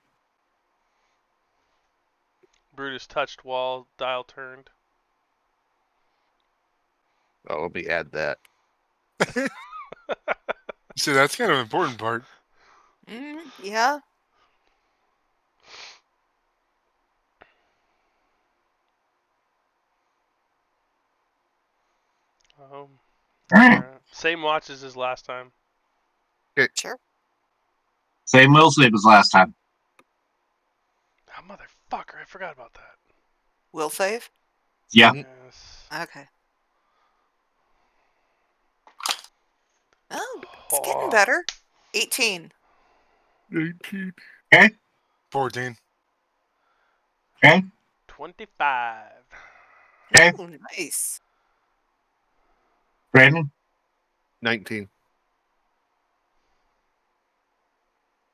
Brutus touched wall, dial turned.
Oh, let me add that.
So that's kind of an important part.
Yeah.
Um,
Alright.
same watches as last time.
Sure.
Same will sleep as last time.
Oh, motherfucker! I forgot about that.
Will save.
Yeah.
Yes.
Okay. Oh, it's
Oh.
getting better. 18.
18.
14.
Okay.
25.
Okay.
Ooh, nice.
Brandon.
19.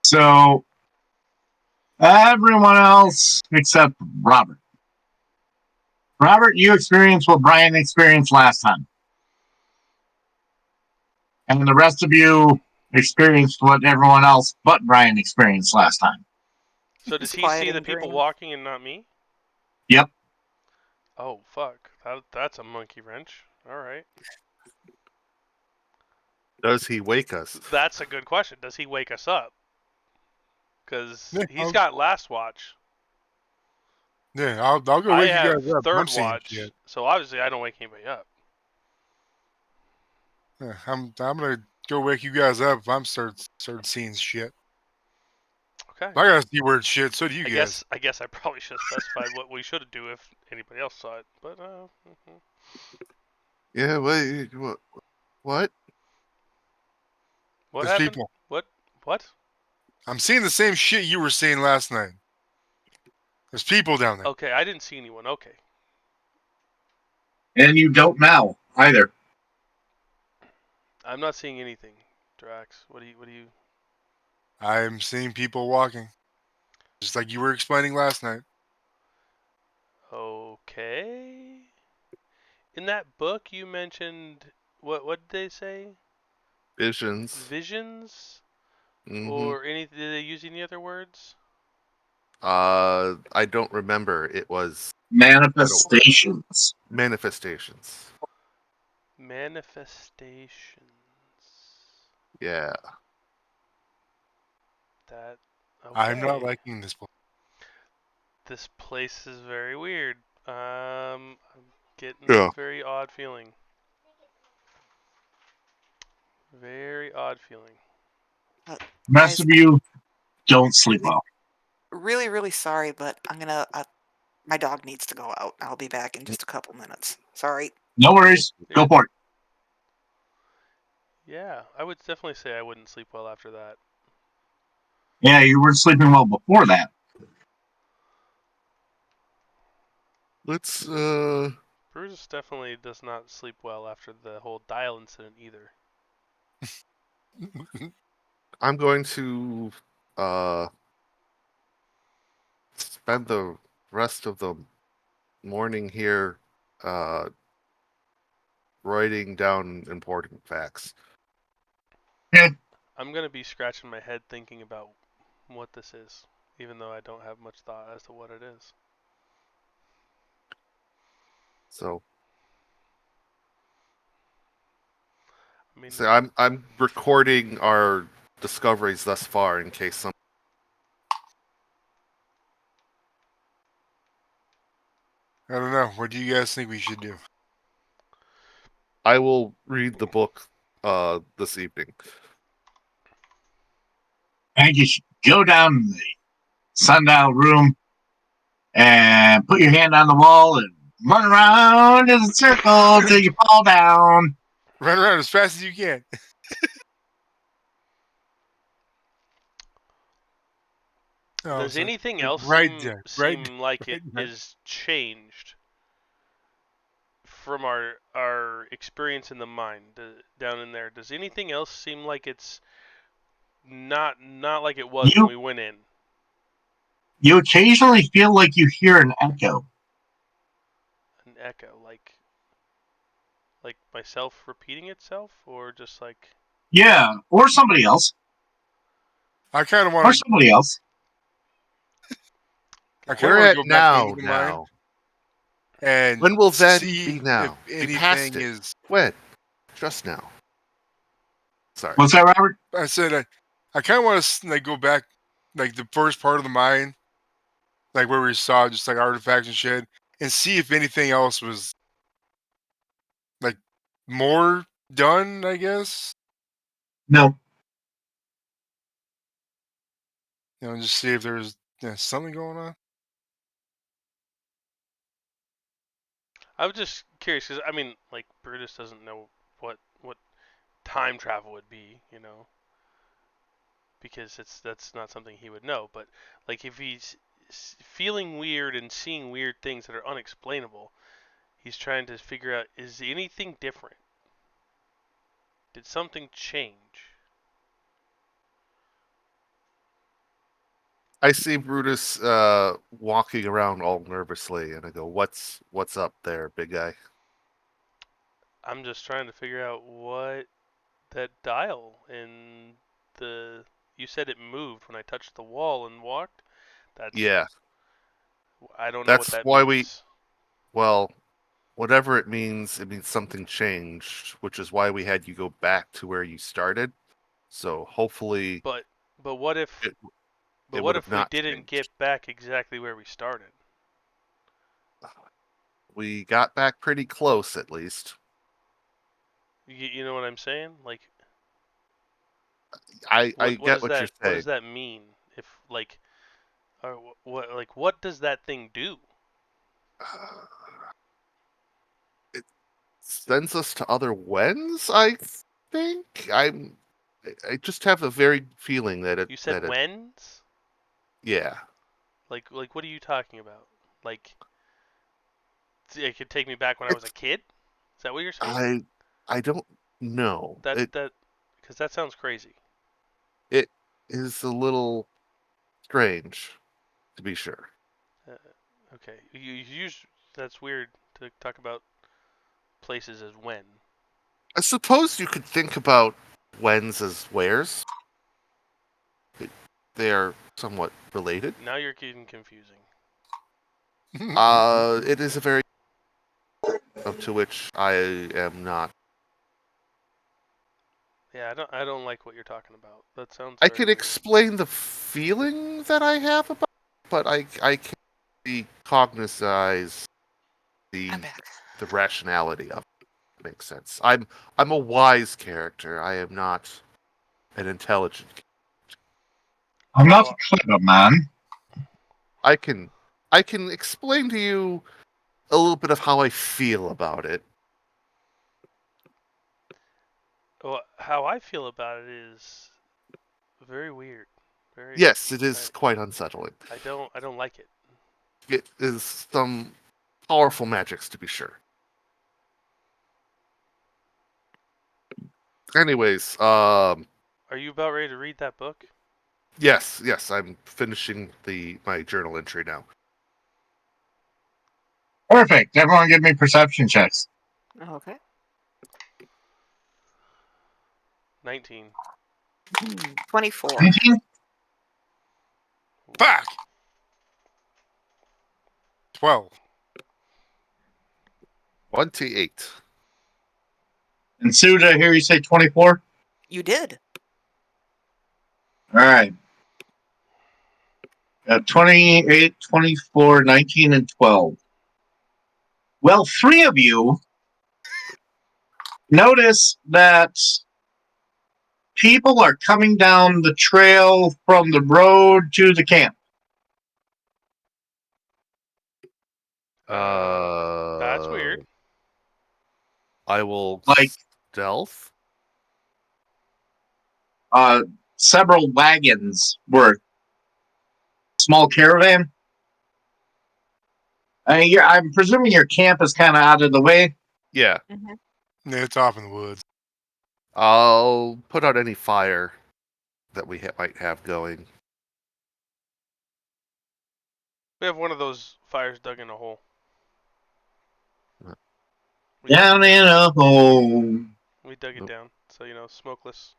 So everyone else except Robert. Robert, you experienced what Brian experienced last time. And the rest of you experienced what everyone else but Brian experienced last time.
So does
It's
he
quiet
see
in
the people
dreams.
walking and not me?
Yep.
Oh fuck! That's a monkey wrench. All right.
Does he wake us?
That's a good question. Does he wake us up? Because
Yeah,
he's got last watch.
I'll go
I
wake you
have
guys up. I'm
third
seeing
watch,
shit.
so obviously I don't wake anybody up.
Yeah, I'm gonna go wake you guys up if I'm start seeing shit.
Okay.
I gotta see weird shit. So do you
I
guys.
guess I probably should have specified what we should do if anybody else saw it, but
Yeah. Wait. What?
What
There's
happened?
people.
What?
I'm seeing the same shit you were seeing last night. There's people down there.
Okay, I didn't see anyone. Okay.
And you don't now either.
I'm not seeing anything, Drax. What do you?
I'm seeing people walking, just like you were explaining last night.
Okay. In that book you mentioned what did they say?
Visions.
Visions
Mm-hmm.
or any? Did they use any other words?
I don't remember. It was
Manifestations.
manifestations.
Manifestations.
Yeah.
That. Okay.
I'm not liking this place.
This place is very weird. I'm getting
Yeah.
a very odd feeling. Very odd feeling.
The rest
Guys,
of you don't sleep well.
really, really sorry, but I'm gonna My dog needs to go out. I'll be back in just a couple minutes. Sorry.
No worries. Go for it.
Yeah, I would definitely say I wouldn't sleep well after that.
Yeah, you weren't sleeping well before that.
Let's
Bruce definitely does not sleep well after the whole dial incident either.
I'm going to spend the rest of the morning here writing down important facts.
Okay.
I'm gonna be scratching my head thinking about what this is, even though I don't have much thought as to what it is.
So,
I mean,
so I'm recording our discoveries thus far in case some.
I don't know. What do you guys think we should do?
I will read the book this evening.
I think you should go down in the sundial room and put your hand on the wall and run around in a circle till you fall down.
Run around as fast as you can. Oh,
does
so-
anything
like,
else
right
seem
there, right,
like
right
it
there.
is changed from our experience in the mine down in there? Does anything else seem like it's not like it was when
You
we went in?
you occasionally feel like you hear an echo.
An echo, like myself repeating itself, or just like
Yeah, or somebody else.
I kind of
Or
want to.
somebody else.
I kind of
We're
want to
at
go back into
now.
the mine
Now,
and
when will that
see
be? Now
if
we passed
anything
it.
is.
When? Just now. Sorry.
What's that, Robert?
I said I kind of want to like go back, like the first part of the mine, like where we saw just like artifacts and shit, and see if anything else was like more done. I guess
No.
just see if there's something going on.
I was just curious because I mean, like Brutus doesn't know what time travel would be, because that's not something he would know. But like if he's feeling weird and seeing weird things that are unexplainable, he's trying to figure out, is anything different? Did something change?
I see Brutus walking around all nervously, and I go, "What's up there, big guy?"
I'm just trying to figure out what that dial in the. You said it moved when I touched the wall and walked. That's.
Yeah,
I don't know what
that's
that
why we.
means.
Well, whatever it means something changed, which is why we had you go back to where you started. So hopefully,
But but what if
it
but
it
what
would have
if we
not
didn't
changed.
get back exactly where we started?
We got back pretty close, at least.
You know what I'm saying? Like
I
what
get what you're
does
saying.
that mean? If like or what does that thing do?
It sends us to other Wens, I think. I just have a very feeling that
You said
it
whens?
yeah.
Like what are you talking about? Like it could take me back when I was a
It's
kid? Is that what you're saying?
I don't know.
That because that sounds crazy.
It is a little strange, to be sure.
Uh, okay, you use that's weird to talk about places as when.
I suppose you could think about Wens as wares. They are somewhat related.
Now you're getting confusing.
It is a very to which I am not.
Yeah, I don't like what you're talking about. That sounds
I
very
can
weird.
explain the feeling that I have about, but I can't be cognitize
I'm
the
back.
rationality of it. Makes sense. I'm a wise character. I am not an intelligent.
I'm not a
Well,
clever man.
I can I can explain to you a little bit of how I feel about it.
Well, how I feel about it is very weird. Very.
Yes, it is quite unsettling.
I don't like it.
It is some powerful magics, to be sure. Anyways,
Are you about ready to read that book?
yes, I'm finishing my journal entry now.
Perfect. Everyone give me perception checks.
Okay.
19.
24.
19?
Back. 12.
28.
And Sue, did I hear you say 24?
You did.
All right. 28, 24, 19, and 12. Well, 3 of you notice that people are coming down the trail from the road to the camp.
That's weird.
I will
Like-
stealth.
Several wagons were small caravan. I'm presuming your camp is kind of out of the way.
Yeah,
Mhm.
Yeah, it's off in the woods.
I'll put out any fire that we might have going.
We have one of those fires dug in a hole. We
Down
dug it
in a hole.
We dug it down, so smokeless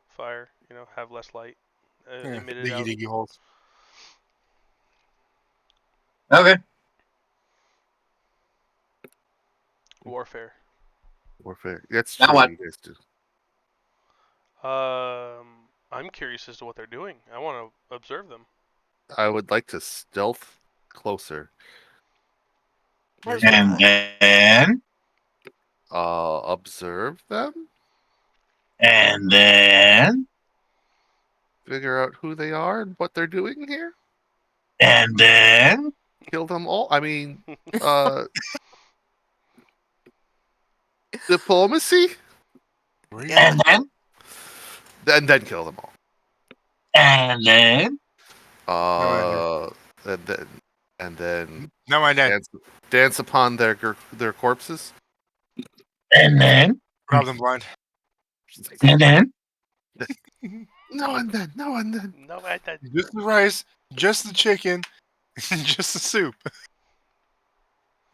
fire. Have less light
Yeah,
emitted
diggy
out.
diggy holes.
Okay.
Warfare.
Warfare. That's
Now
true.
what?
You guys do.
I'm curious as to what they're doing. I want to observe them.
I would like to stealth closer.
As would
And
I.
then,
Observe them,
and then,
figure out who they are and what they're doing here,
and then,
kill them all. I mean, uh, diplomacy,
Yeah.
and then,
and then kill them all.
and then,
Uh, and then and then
Not my dad.
dance upon their corpses.
and then,
Rob them blind.
and then,
No, and then.
No, I
Just the rice, just the chicken, and just the soup.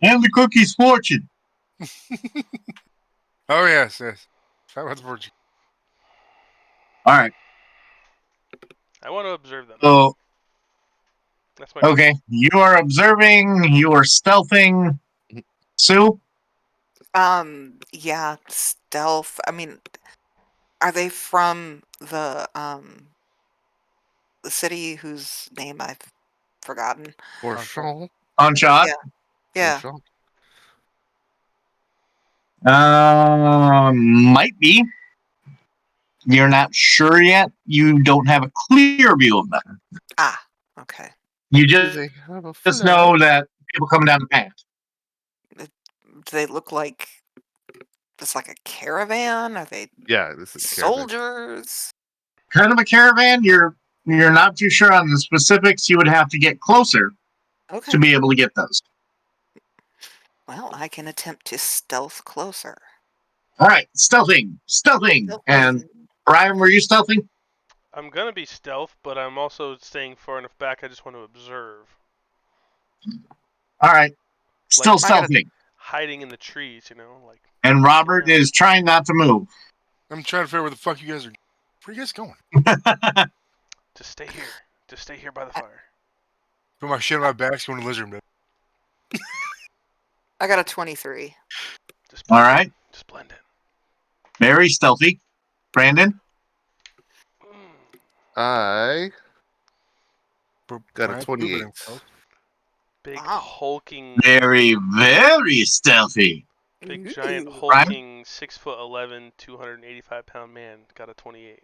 and the cookie's fortune.
Oh yes. Fat with the virgin.
All right.
I want to observe them.
So,
That's my
okay, you are observing. You are stealthing. Sue,
Yeah, stealth. I mean, are they from the city whose name I've forgotten?
For
Okay.
sure.
on shot.
Yeah.
Might be. You're not sure yet. You don't have a clear view of them.
Ah, okay.
You
Do
just
they have a
just
flag?
know that people coming down the path.
Do they look like it's like a caravan? Are they
Yeah, this is caravan.
soldiers?
Kind of a caravan. You're not too sure on the specifics. You would have to get closer
Okay.
to be able to get those.
Well, I can attempt to stealth closer.
All right, stealthing. And Brian, were you stealthing?
I'm gonna be stealth, but I'm also staying far enough back. I just want to observe.
All right, still
Like-
I gotta-
stealthing.
Hiding in the trees, like.
And Robert
Yeah.
is trying not to move.
I'm trying to figure out where the fuck you guys are. Where you guys going?
Just stay here. Just stay here by the fire.
Put my shit on my back, going to lizard man.
I got a 23.
Just
All
blend in.
right,
Just blend in.
very stealthy. Brandon,
I got a
Brian's
28.
moving himself.
Big
Wow.
hulking,
very stealthy.
big giant
Ooh.
hulking 6'11", 285-pound man got a 28.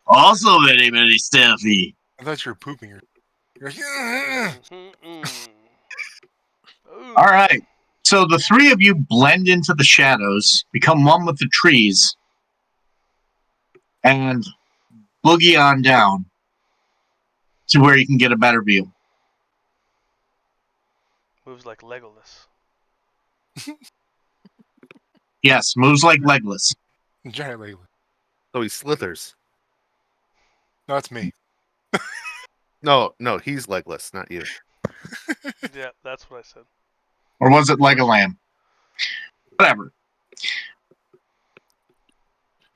Also very stealthy.
I thought you were pooping her. You're like, "Ugh."
All right. So the three of you blend into the shadows, become one with the trees, and boogie on down to where you can get a better view.
Moves like Legolas.
Yes, moves like Legolas.
Giant leg.
So he slithers.
No, that's me.
No, he's legless, not you.
Yeah, that's what I said.
Or was it Legoland? Whatever.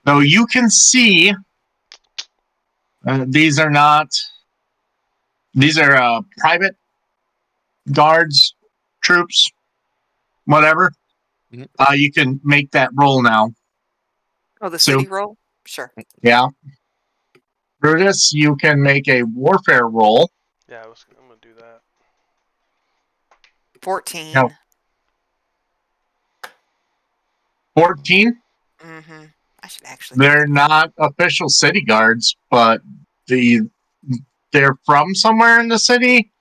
Though you can see, these are private guards, troops, whatever.
Mhm.
You can make that roll now.
Oh, the
So-
city roll? Sure.
Yeah. Brutus, you can make a warfare roll.
Yeah, I'm gonna do that.
14.
No. 14.
Mm-hmm. I should actually.
They're not official city guards, but they're from somewhere in the city.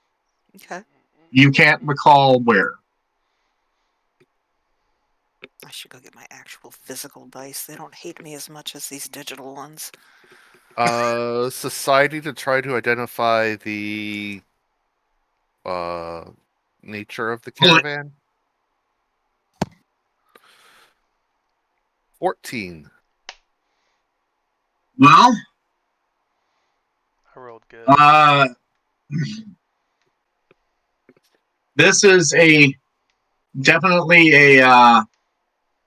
Okay.
You can't recall where.
I should go get my actual physical dice. They don't hate me as much as these digital ones.
Society to try to identify the nature of the caravan. 14.
Well,
I rolled good.
This is definitely a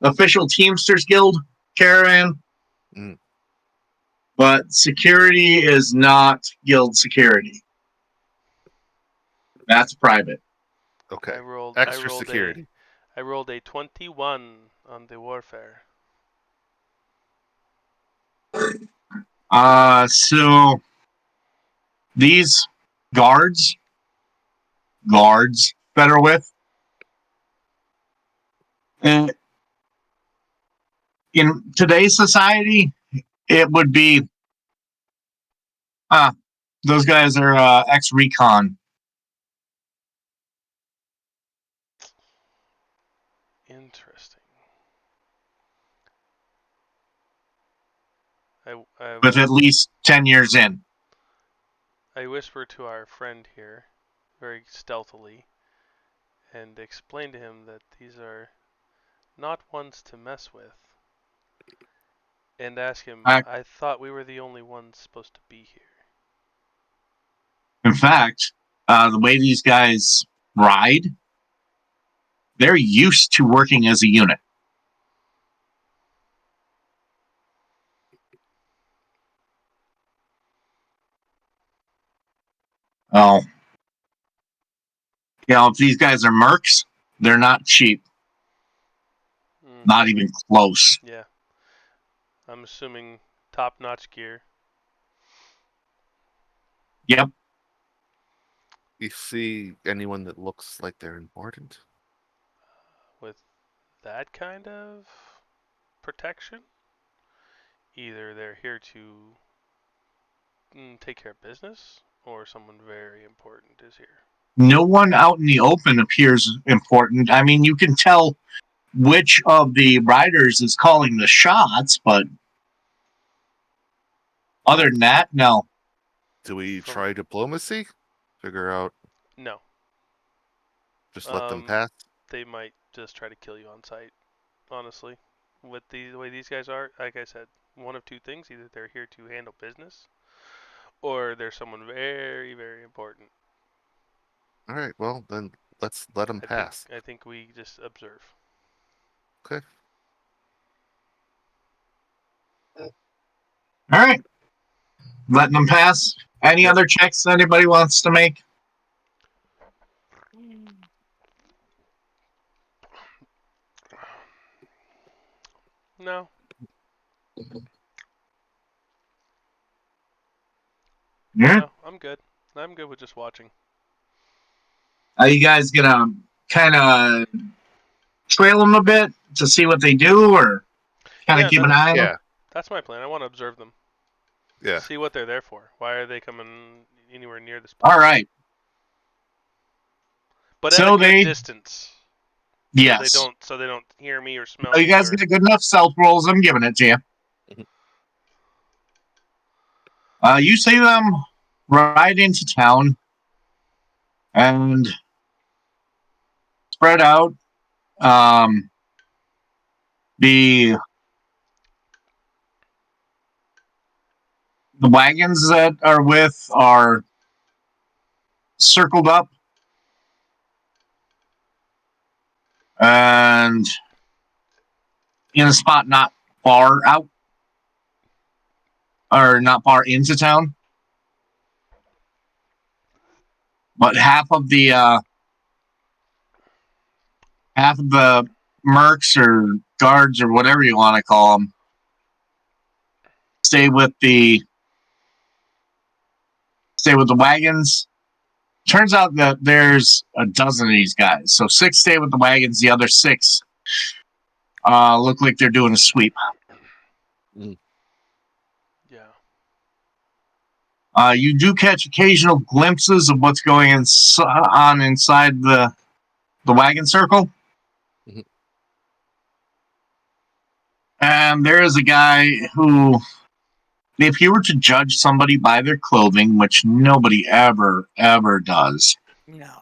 official Teamsters Guild caravan, but security is not guild security. That's private.
Okay.
I rolled
security.
I rolled a 21 on the warfare.
So these guards that are with, in today's society, it would be those guys are ex-recon.
Interesting. I
With at least 10 years in.
I whisper to our friend here, very stealthily, and explain to him that these are not ones to mess with. And ask him, I thought we were the only ones supposed to be here.
In fact, the way these guys ride, they're used to working as a unit. Oh. If these guys are mercs, they're not cheap. Not even close.
Yeah. I'm assuming top-notch gear.
Yep.
You see anyone that looks like they're important?
With that kind of protection? Either they're here to take care of business, or someone very important is here.
No one out in the open appears important. I mean, you can tell which of the riders is calling the shots, but other than that, no.
Do we try diplomacy? Figure out.
No.
Just let them pass?
They might just try to kill you on sight, honestly. With the way these guys are, like I said, one of two things. Either they're here to handle business, or they're someone very, very important.
All right, well, then let's let them pass.
I think we just observe.
Okay.
All right. Letting them pass. Any other checks anybody wants to make?
No.
Yeah.
No, I'm good. I'm good with just watching.
Are you guys gonna kind of trail them a bit to see what they do, or kind of keep an eye on them?
Yeah.
That's my plan. I want to observe them.
Yeah.
See what they're there for. Why are they coming anywhere near this place?
All right.
But
So
at a good
they-
distance.
Yes.
So they don't hear me or smell
You
me.
guys
Or...
get good enough stealth rolls. I'm giving it to you. You see them ride into town and spread out. The wagons that are with are circled up and in a spot not far out or not far into town. But half of the mercs or guards or whatever you want to call them stay with the wagons. Turns out that there's a dozen of these guys, so 6 stay with the wagons. The other 6 look like they're doing a sweep.
Yeah.
You do catch occasional glimpses of what's going on inside the wagon circle.
Mhm.
And there is a guy who, if you were to judge somebody by their clothing, which nobody ever does,
No.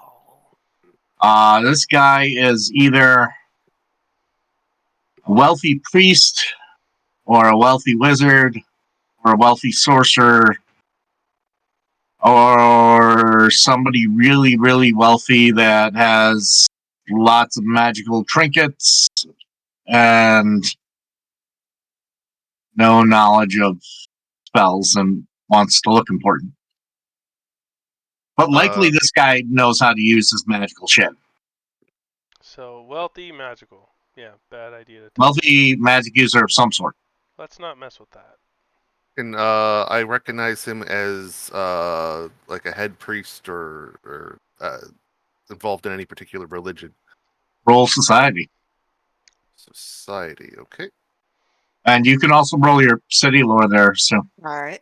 this guy is either a wealthy priest or a wealthy wizard or a wealthy sorcerer or somebody really, really wealthy that has lots of magical trinkets and no knowledge of spells and wants to look important. But likely this guy knows how to use his magical shit.
So wealthy, magical. Yeah, bad idea to touch.
Wealthy magic user of some sort.
Let's not mess with that.
And I recognize him as like a head priest or involved in any particular religion.
Roll society.
Society, okay.
And you can also roll your city lore there. So
All right.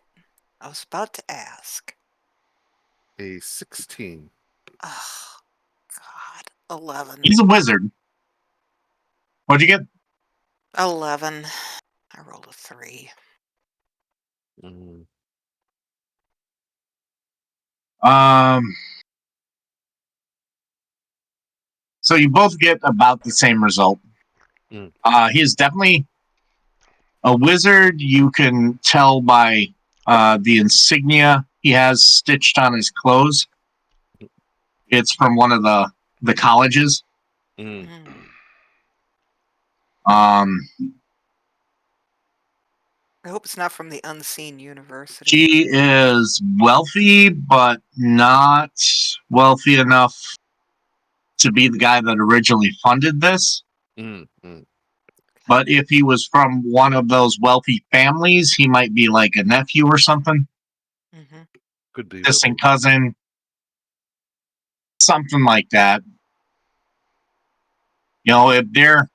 I was about to ask.
A 16.
Oh, God. 11.
he's a wizard. What'd you get?
11. I rolled a 3.
Mm.
So you both get about the same result.
Mm.
He is definitely a wizard. You can tell by the insignia he has stitched on his clothes. It's from one of the colleges.
Mm.
Um,
I hope it's not from the Unseen University.
She is wealthy, but not wealthy enough to be the guy that originally funded this.
Mm. Mm.
But if he was from one of those wealthy families, he might be like a nephew or something.
Mm-hmm.
Could be.
Distant cousin. Something like that. You know, if they're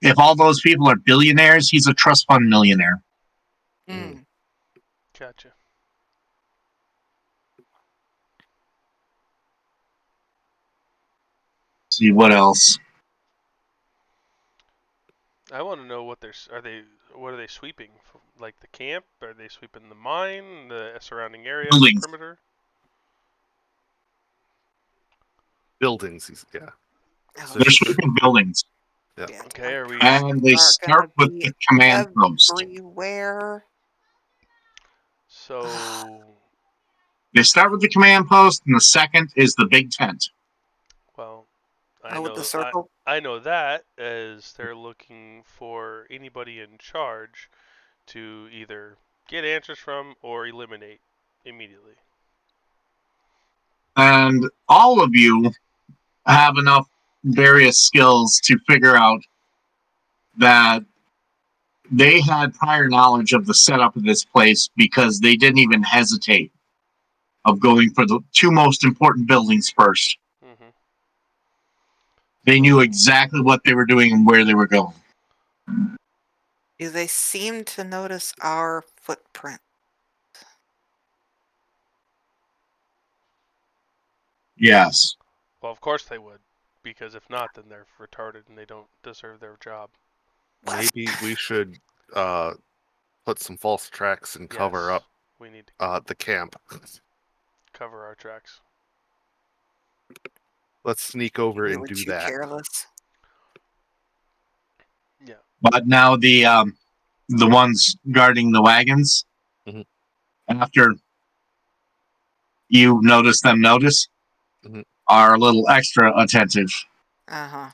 if all those people are billionaires, he's a trust fund millionaire.
Mm.
Gotcha.
See what else.
I want to know what what are they sweeping? Like the camp? Are they sweeping the mine, the surrounding area, the
Buildings.
perimeter?
Buildings, yeah.
Oh,
So
They're sweeping buildings.
Yeah.
yeah,
Okay, are we?
And they
are
start
gonna
with
be
the command post.
everywhere.
So,
They start with the command post, and the second is the big tent.
well,
Oh, with the circle.
I know that as they're looking for anybody in charge to either get answers from or eliminate immediately.
And all of you have enough various skills to figure out that they had prior knowledge of the setup of this place because they didn't even hesitate of going for the 2 most important buildings first.
Mm-hmm.
They knew exactly what they were doing and where they were going.
Do they seem to notice our footprint?
Yes.
Well, of course they would, because if not, then they're retarded and they don't deserve their job.
Maybe we should put some false tracks and cover
Yes,
up
we need to
the camp.
cover our tracks.
Let's sneak over and
We're
do
too
that.
careless.
Yeah.
But now the ones guarding the wagons,
Mhm.
after you notice them
Mhm.
are a little extra attentive,
Uh-huh.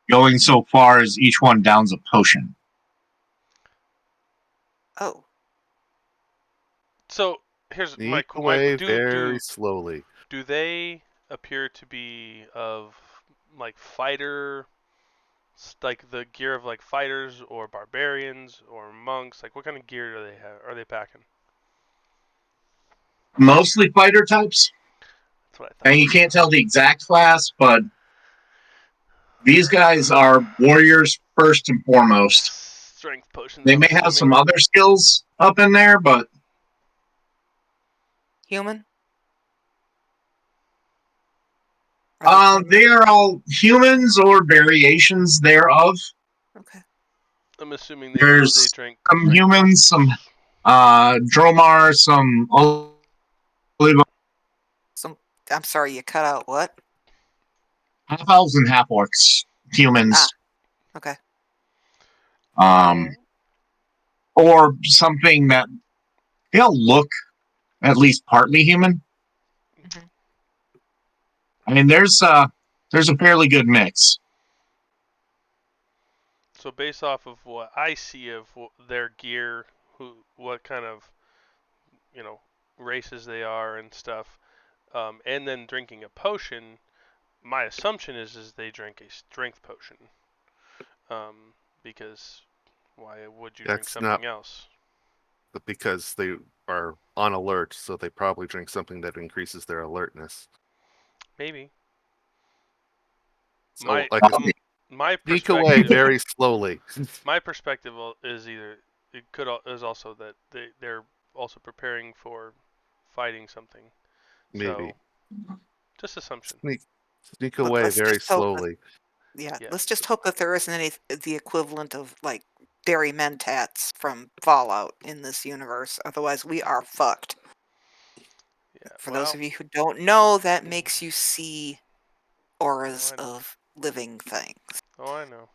going so far as each one downs a potion.
Oh.
So here's
Sneak
my
away
do
very slowly.
do they appear to be of like fighter, like the gear of like fighters or barbarians or monks? Like what kind of gear do they have? Are they packing?
Mostly fighter types.
That's what I
And
thought.
you can't tell the exact class, but these guys are warriors first and foremost.
Strength potions,
They
I'm
may have some
assuming.
other skills up in there, but
Human? Are they human?
they are all humans or variations thereof.
Okay.
I'm assuming they
There's
drink
some
drink
humans, some Dromar, some Oliva,
I'm sorry, you cut out what?
half elves and half orcs,
Ah,
humans,
okay.
um, or something that they all look at least partly human.
Mhm.
I mean, there's a fairly good mix.
So based off of what I see of their gear, what kind of you know races they are and stuff, and then drinking a potion, my assumption is they drink a strength potion, because why would you drink
That's not
something else?
because they are on alert, so they probably drink something that increases their alertness.
Maybe
So,
my
like,
my
sneak away
perspective
very slowly.
my perspective is either is also that they're also preparing for fighting something.
Maybe
So just assumption.
sneak
Look,
away
let's
very
just hope that
slowly.
yeah,
Yeah.
let's just hope that there isn't any the equivalent of like Dairy Mentats from Fallout in this universe. Otherwise, we are fucked.
Yeah.
For those
Well,
of you who don't know, that makes you see auras
I know.
of living things.
Oh, I know.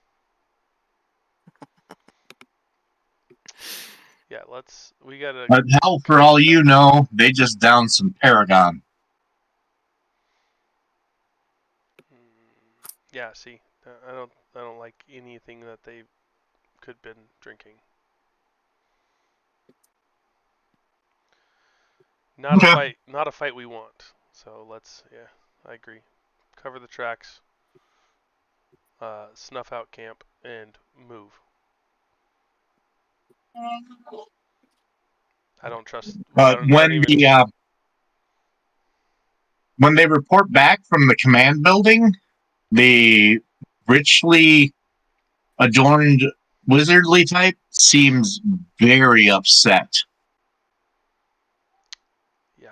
Yeah, we gotta
But hell, for
cover
all
the
you
tracks.
know, they just downed some Paragon.
Yeah, see, I don't like anything that they could been drinking.
Okay.
Not a fight we want. So yeah, I agree. Cover the tracks, snuff out camp, and move. I don't trust.
But
I don't even.
when they report back from the command building, the richly adorned wizardly type seems very upset.
Yeah,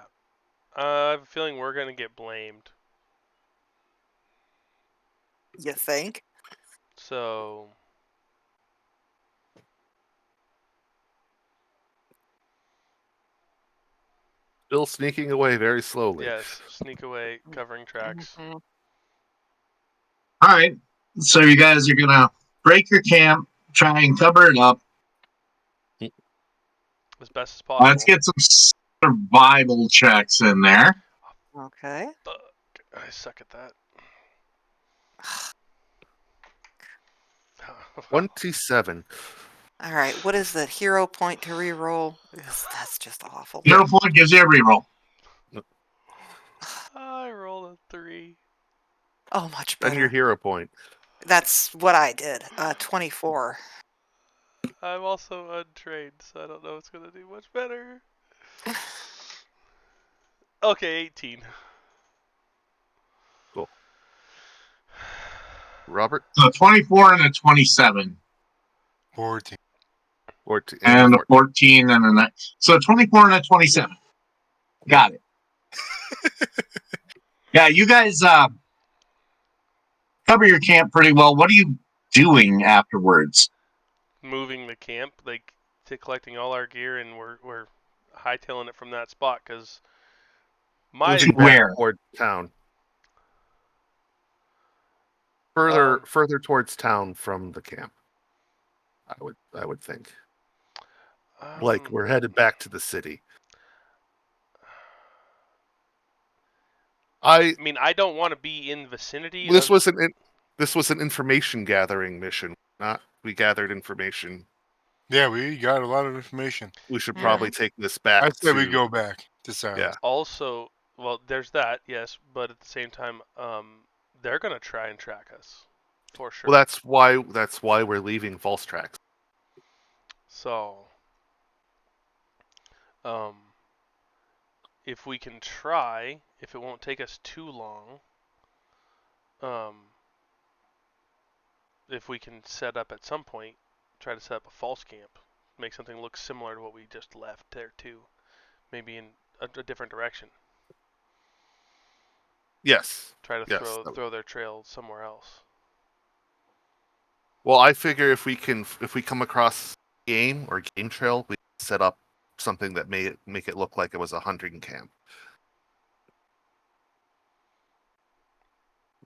I have a feeling we're gonna get blamed.
You think?
So
Still sneaking away very slowly.
yes, sneak away, covering tracks.
Mhm.
All right. So you guys are gonna break your camp, try and cover it up.
As best as
Let's
possible.
get some survival checks in there.
Okay.
Fuck, I suck at that.
27.
All right. What is the hero point to reroll? Because that's just awful.
Yeah.
0 point gives you a reroll.
I rolled a 3.
Oh, much
Then your
better.
hero point.
That's what I did. 24.
I'm also untrained, so I don't know what's gonna do much better. Okay, 18.
Cool. Robert?
So 24 and a 27.
14.
And a
And a
14.
14 and a 9. So 24 and a 27. Got it. Yeah, you guys cover your camp pretty well. What are you doing afterwards?
Moving the camp, like to collecting all our gear, and we're hightailing it from that spot because my
Moving back
Where?
toward town. Further towards town from the camp. I would think. Like we're headed back to the city.
I mean, I don't want to be in vicinity
This
of.
was an information gathering mission. Not we gathered information.
Yeah, we got a lot of information.
We should
Mhm.
probably take this back
I say
to
we go back to Silence.
Yeah.
Also, well, there's that, yes, but at the same time, they're gonna try and track us, for sure.
Well, that's why we're leaving false tracks.
So, if we can try, if it won't take us too long, if we can set up at some point, try to set up a false camp, make something look similar to what we just left there too, maybe in a different direction.
Yes.
Try to
Yes.
throw their trail somewhere else.
Well, I figure if we come across game or game trail, we can set up something that make it look like it was a hunting camp.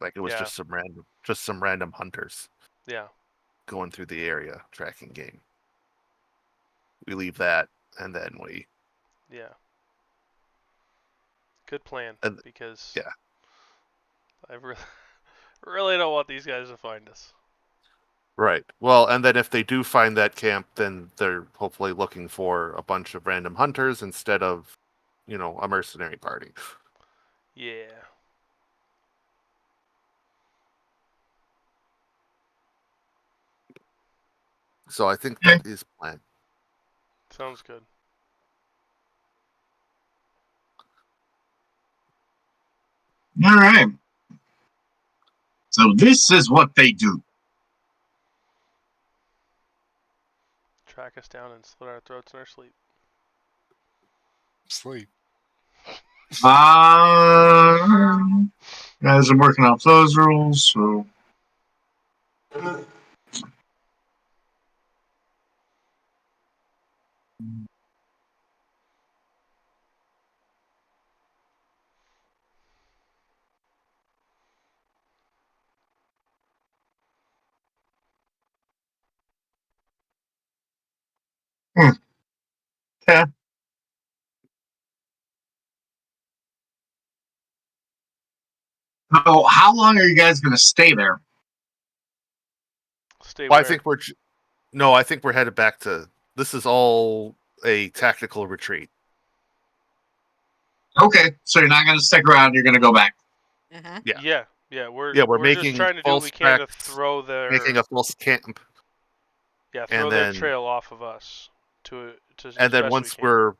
Like it was
Yeah.
just some random hunters
Yeah.
going through the area tracking game. We leave that and then we
Yeah. Good plan,
And-
because
yeah.
I really don't want these guys to find us.
Right. Well, and then if they do find that camp, then they're hopefully looking for a bunch of random hunters instead of, a mercenary party.
Yeah.
So I think that is planned.
Sounds good.
All right. So this is what they do.
Track us down and slit our throats in our sleep.
Sleep.
Guys are working off those rules, so. Yeah. So, how long are you guys going to stay there?
Stay
Well,
where?
I think we're headed back to. This is all a tactical retreat.
Okay, so you're not going to stick around. You're going to go back.
Mhm.
Yeah.
Yeah. We're
We're
just
making
trying to do what we
false
can to
tracks,
throw their
making a false camp,
throw
and
their
then-
trail off of us to
and then
once
we're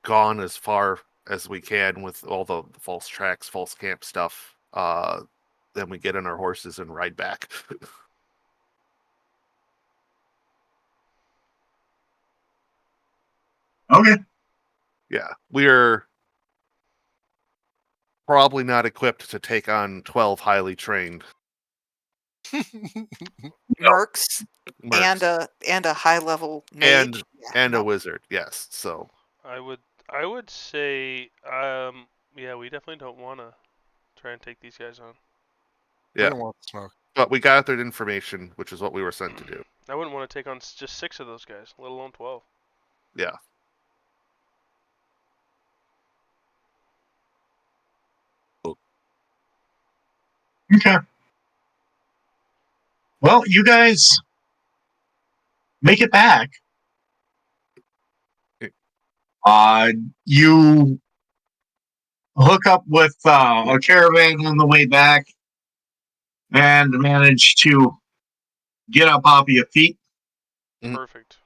gone as far as we can with all the false tracks, false camp stuff. Then we get on our horses and ride back.
Okay.
Yeah, we're probably not equipped to take on 12 highly trained
Mercs
mercs
and a high level mage.
and a
no.
wizard. Yes, so
I would say yeah, we definitely don't want to try and take these guys on.
We
yeah.
don't want smoke.
But we gathered information, which is what we were sent to do.
I wouldn't want to take on just 6 of those guys, let alone 12.
Yeah.
Okay. Well, you guys make it back. You hook up with a caravan on the way back and manage to get up off your feet.
Mhm.
Perfect.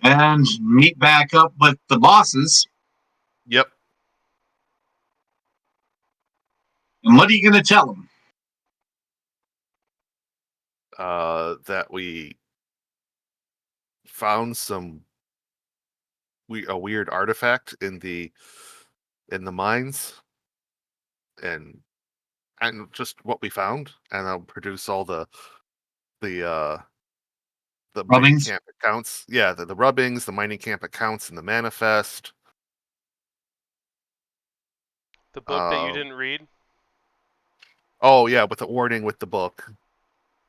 And meet back up with the bosses.
Yep.
And what are you going to tell him?
That we found a weird artifact in the mines, and just what we found, and I'll produce all the mining
Rubbings?
camp accounts. Yeah, the rubbings, the mining camp accounts, and the manifest.
The book that you didn't read?
Oh yeah, with the warning with the book.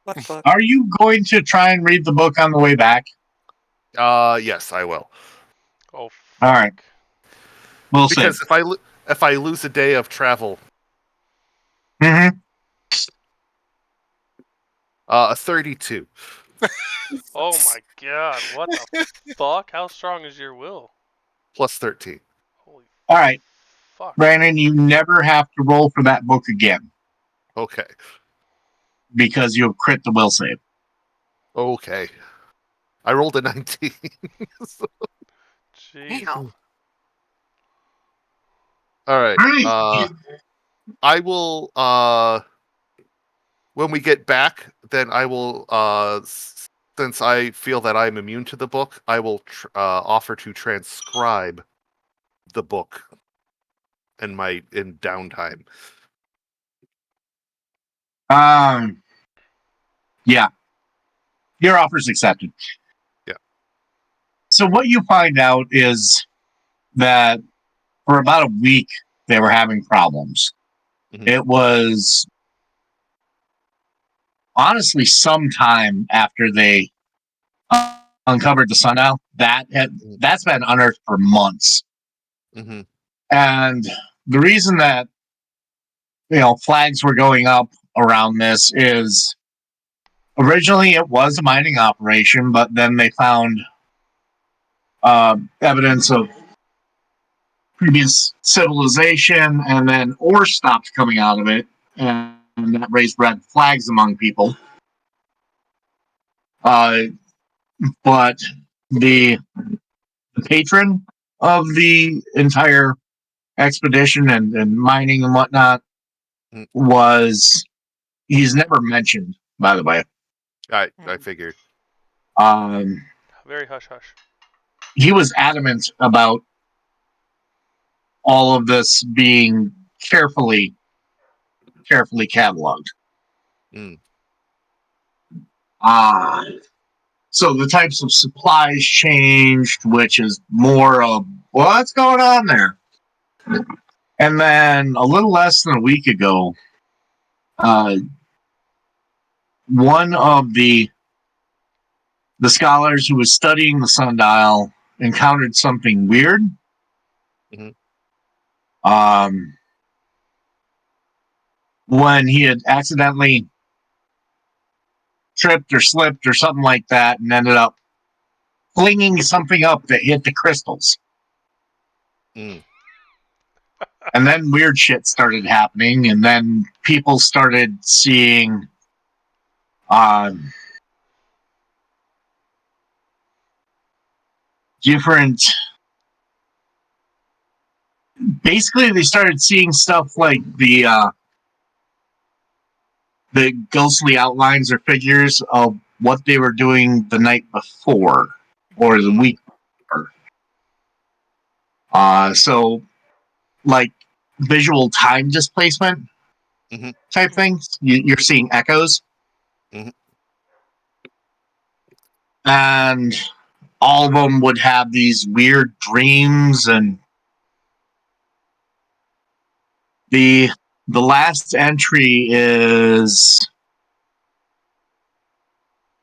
What book?
Are you going to try and read the book on the way back?
Yes, I will.
Oh, fuck.
All right. We'll see.
Because if I lose a day of travel,
Mm-hmm.
a 32
Oh my god, what the fuck? How strong is your will?
plus 13.
Holy
All right,
fuck.
Brandon, you never have to roll for that book again
Okay.
because you'll crit the will save.
Okay. I rolled a 19.
Jeez.
Damn.
All right.
All right.
I will when we get back, then I will since I feel that I'm immune to the book, I will offer to transcribe the book in downtime.
Yeah, your offer's accepted.
Yeah.
So what you find out is that for about a week they were having problems.
Mhm.
It was honestly some time after they uncovered the sundial that's been unearthed for months.
Mm-hmm.
And the reason that flags were going up around this is originally it was a mining operation, but then they found evidence of previous civilization, and then ore stopped coming out of it, and that raised red flags among people. But the patron of the entire expedition and mining and whatnot
Mm.
was he's never mentioned, by the way.
I figured.
Very hush hush.
He was adamant about all of this being carefully cataloged.
Mm.
So the types of supplies changed, which is more of what's going on there. And then a little less than a week ago, one of the scholars who was studying the sundial encountered something weird.
Mhm.
When he had accidentally tripped or slipped or something like that and ended up flinging something up that hit the crystals.
Mm.
And then weird shit started happening, and then people started seeing different. Basically, they started seeing stuff like the ghostly outlines or figures of what they were doing the night before or the week before. So, like visual time displacement type things. You're seeing echoes.
Mhm.
And all of them would have these weird dreams, and the last entry is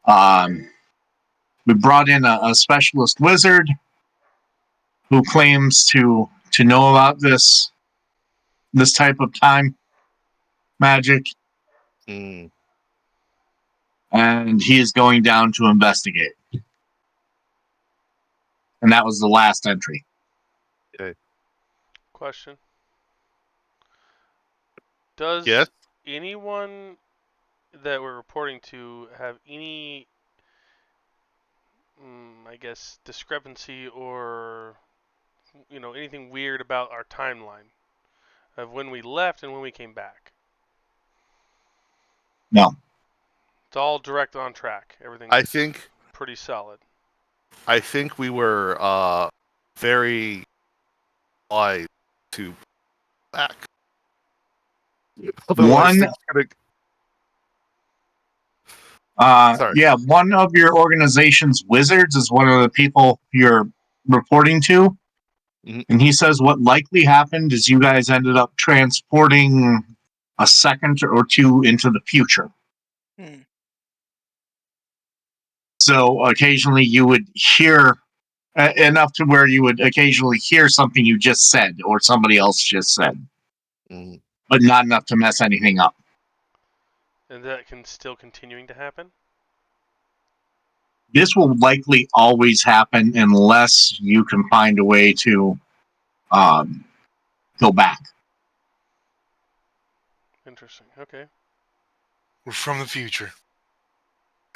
we brought in a specialist wizard who claims to know about this type of time magic,
Mm.
and he is going down to investigate. And that was the last entry.
Okay.
Question. Does
Yes.
anyone that we're reporting to have any, I guess, discrepancy or, anything weird about our timeline of when we left and when we came back?
No.
It's all direct on track. Everything's
I think
pretty solid.
we were very wise to back. Otherwise,
One,
things could Sorry.
yeah, one of your organization's wizards is one of the people you're reporting to.
Mhm.
And he says what likely happened is you guys ended up transporting a second or two into the future.
Hmm.
So occasionally you would hear enough to where you would occasionally hear something you just said or somebody else just said,
Mhm.
but not enough to mess anything up.
And that can still continuing to happen?
This will likely always happen unless you can find a way to go back.
Interesting. Okay.
We're from the future.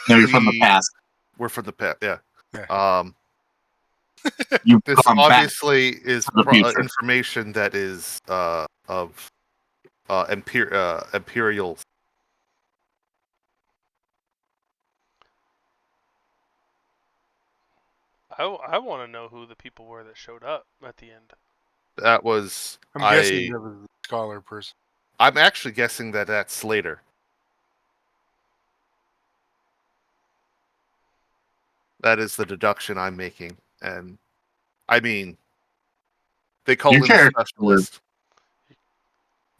No, you're from the past.
We're from the past. Yeah.
Yeah.
You've
This
gone back
obviously is
to the future.
information that is of imperial.
I want to know who the people were that showed up at the end.
That was
I'm guessing that was a scholar person.
I'm actually guessing that that's Slater. That is the deduction I'm making, and I mean, they call
Your
him a
character.
specialist.
Does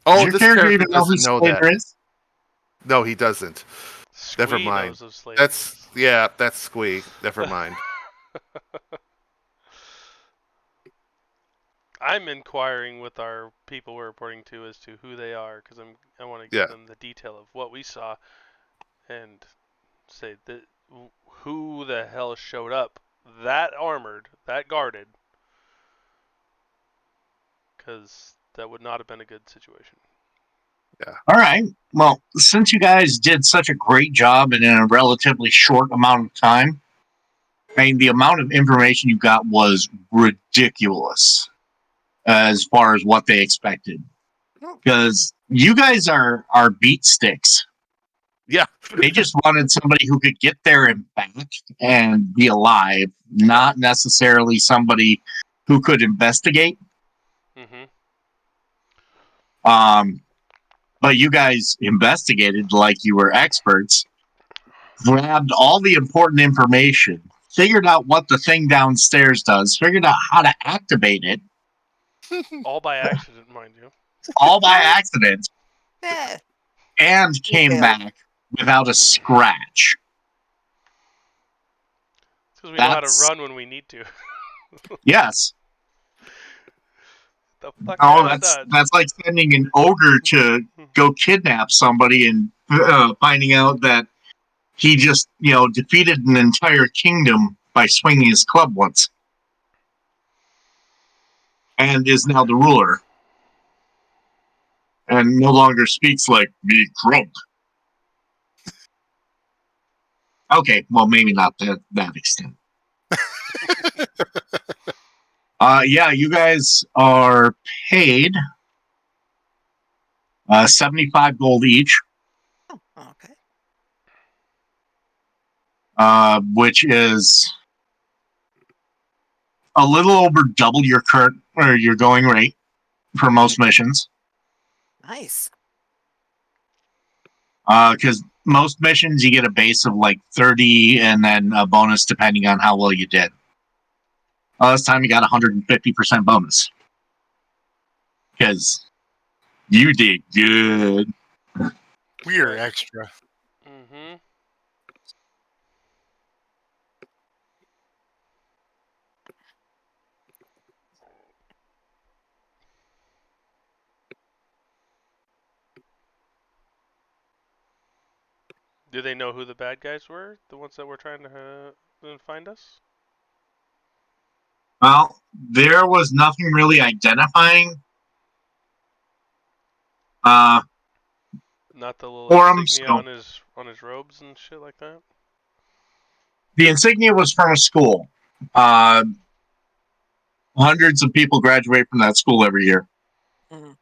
Oh,
your
this
character
character
even know who
doesn't know that.
Slater is?
No, he doesn't. Never
Squee
mind.
knows of Slater.
That's Squee. Never mind.
I'm inquiring with our people we're reporting to as to who they are because I want to give
Yeah.
them the detail of what we saw and say that who the hell showed up that armored, that guarded, because that would not have been a good situation.
All right. Well, since you guys did such a great job and in a relatively short amount of time, I mean, the amount of information you got was ridiculous as far as what they expected. Because you guys are beat sticks.
Yeah.
They just wanted somebody who could get there and back and be alive, not necessarily somebody who could investigate.
Mm-hmm.
But you guys investigated like you were experts, grabbed all the important information, figured out what the thing downstairs does, figured out how to activate it,
All by accident, mind you.
all by accident,
Yeah.
and came
Detail.
back without a scratch.
It's because we know how to
That's
run when we need to.
yes.
The fuck
Oh,
kind of nuts.
that's like sending an ogre to go kidnap somebody and finding out that he just defeated an entire kingdom by swinging his club once, and is now the ruler, and no longer speaks like me drunk. Okay, well maybe not to that extent. Yeah, you guys are paid 75 gold each,
Oh, okay.
which is a little over double your current or your going rate for most missions.
Nice.
Because most missions you get a base of like 30 and then a bonus depending on how well you did. This time you got 150% bonus. Because you did good.
We are extra.
Mm-hmm. Do they know who the bad guys were? The ones that were trying to find us?
Well, there was nothing really identifying.
Not the little
Forums,
insignia
so
on his robes and shit like that.
the insignia was from a school. Hundreds of people graduate from that school every year.
Mhm.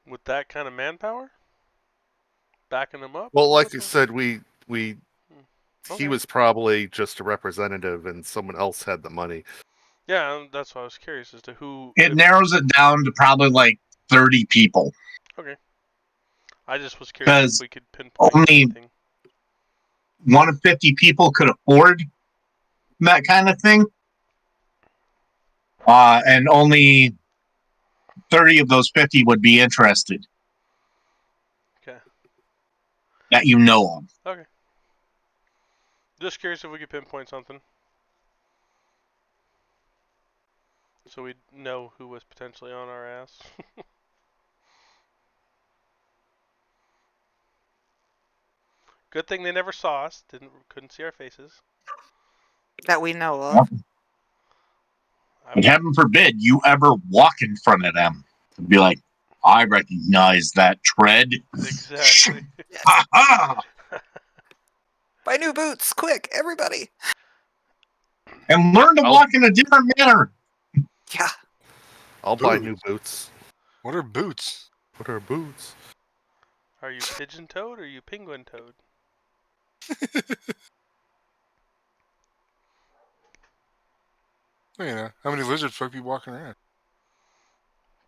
With that kind of manpower? backing him up?
Well,
or
like
what's
you
up?
said, he
Okay.
was probably just a representative, and someone else had the money.
Yeah, that's why I was curious as to who.
It narrows it down to probably like 30 people.
Okay. I just was curious if
Because
we could pinpoint
only
anything.
one of 50 people could afford that kind of thing. And only 30 of those 50 would be interested.
Okay.
That you know of.
Okay. Just curious if we could pinpoint something. So we'd know who was potentially on our ass. Good thing they never saw us. Couldn't see our faces.
That we know of.
And heaven forbid you ever walk in front of them and be like, I recognize that tread.
Exactly.
Ha ha!
Buy new boots, quick, everybody.
And learn to walk in a different manner.
Yeah.
I'll buy new boots.
What are boots?
What are boots?
Are you pigeon toed or are you penguin toed?
Well, you know, how many lizard folk be walking around?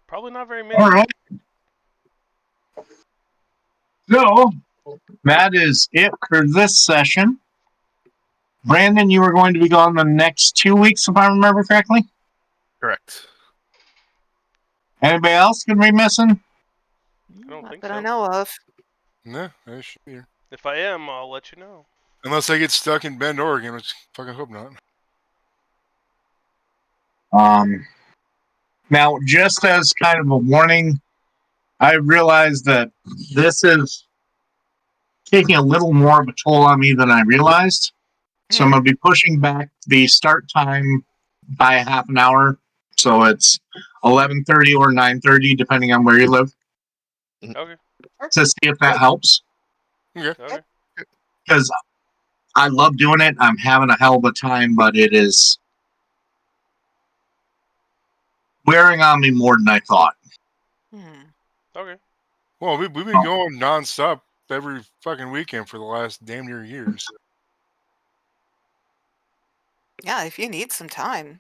Probably not very many.
All right. So, that is it for this session. Brandon, you were going to be gone the next 2 weeks, if I remember correctly.
Correct.
Anybody else going to be missing?
I don't
Not
think
that
so.
I know of.
No, I should be here.
If I am, I'll let you know.
Unless I get stuck in Bend, Oregon, which I fucking hope not.
Now, just as kind of a warning, I realize that this is taking a little more of a toll on me than I realized. So I'm going to be pushing back the start time by a half an hour. So it's 11:30 or 9:30, depending on where you live,
Okay.
to see if that helps.
Okay.
Okay.
Because I love doing it. I'm having a hell of a time, but it is wearing on me more than I thought.
Okay.
Well, we've been going nonstop every fucking weekend for the last damn near years.
Yeah, if you need some time.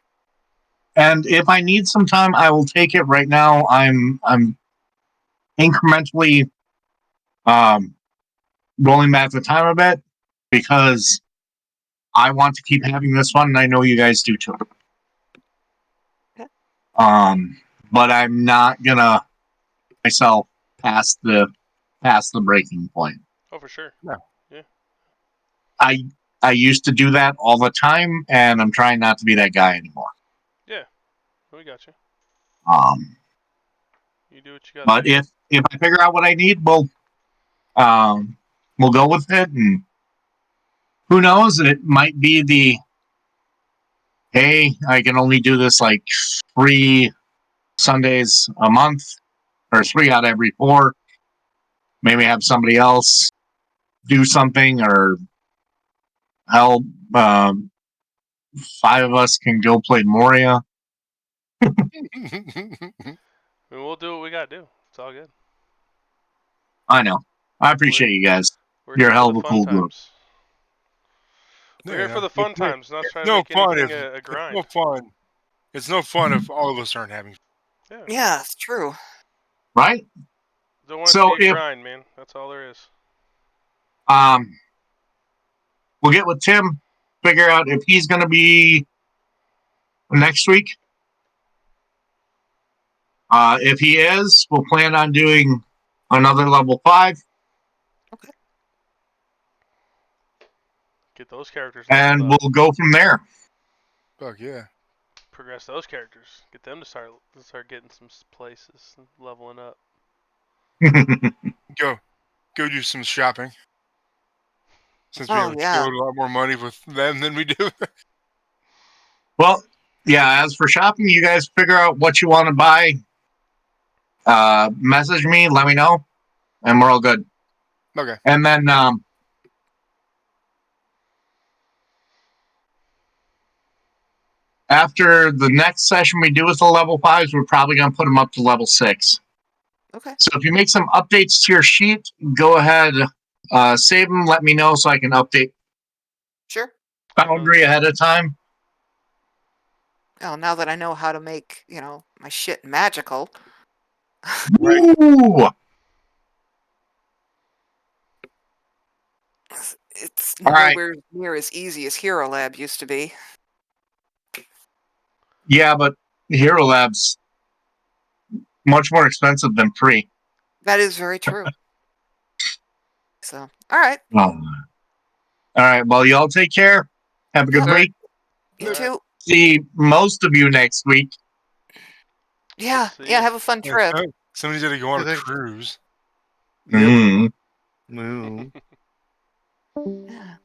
And if I need some time, I will take it. Right now, I'm incrementally rolling back the time a bit because I want to keep having this fun, and I know you guys do too.
Okay.
But I'm not gonna myself past the breaking point.
Oh, for sure.
Yeah.
I used to do that all the time, and I'm trying not to be that guy anymore.
Yeah. We got you. You do what you got.
But if I figure out what I need, we'll go with it, and who knows? It might be the hey, I can only do this like 3 Sundays a month, or 3 out of every 4. Maybe have somebody else do something, or hell, 5 of us can go play Moria.
I mean, we'll do what we gotta do. It's all good.
I know. I appreciate you guys.
We're
You're
here
a hell
for
of
the
a
fun
cool group.
times. We're here for the fun times, not trying to
No
make
fun
anything
if
a grind.
it's no fun. It's no fun if all of us aren't having fun.
Yeah.
Yeah, it's true.
Right?
Don't want to
So
see a
if
grind, man. That's all there is.
we'll get with Tim, figure out if he's going to be next week. If he is, we'll plan on doing another level 5.
Okay.
Get those characters
And
leveled up.
we'll go from there.
Fuck yeah.
Progress those characters. Get them to start getting some places and leveling up.
Go do some shopping. Since we
Oh,
have
yeah.
a lot more money with them than we do.
Well, yeah, as for shopping, you guys figure out what you want to buy. Message me, let me know, and we're all good.
Okay.
And then after the next session we do with the level 5s, we're probably going to put them up to level 6.
Okay.
So if you make some updates to your sheet, go ahead, save them. Let me know so I can update
Sure.
Foundry ahead of time.
Oh, now that I know how to make, my shit magical.
Right.
Woo!
It's
All right.
nowhere near as easy as Hero Lab used to be.
Yeah, but Hero Lab's much more expensive than free.
That is very true. So, all right.
Oh. All right. Well, y'all take care. Have a good
Yep.
week.
You
Alright.
too.
See most of you next week.
Yeah.
see
Yeah.
ya.
Have a fun
Yeah,
trip.
somebody's got to go on a
Thanks.
cruise.
Yep.
Mm.
No.
Yeah.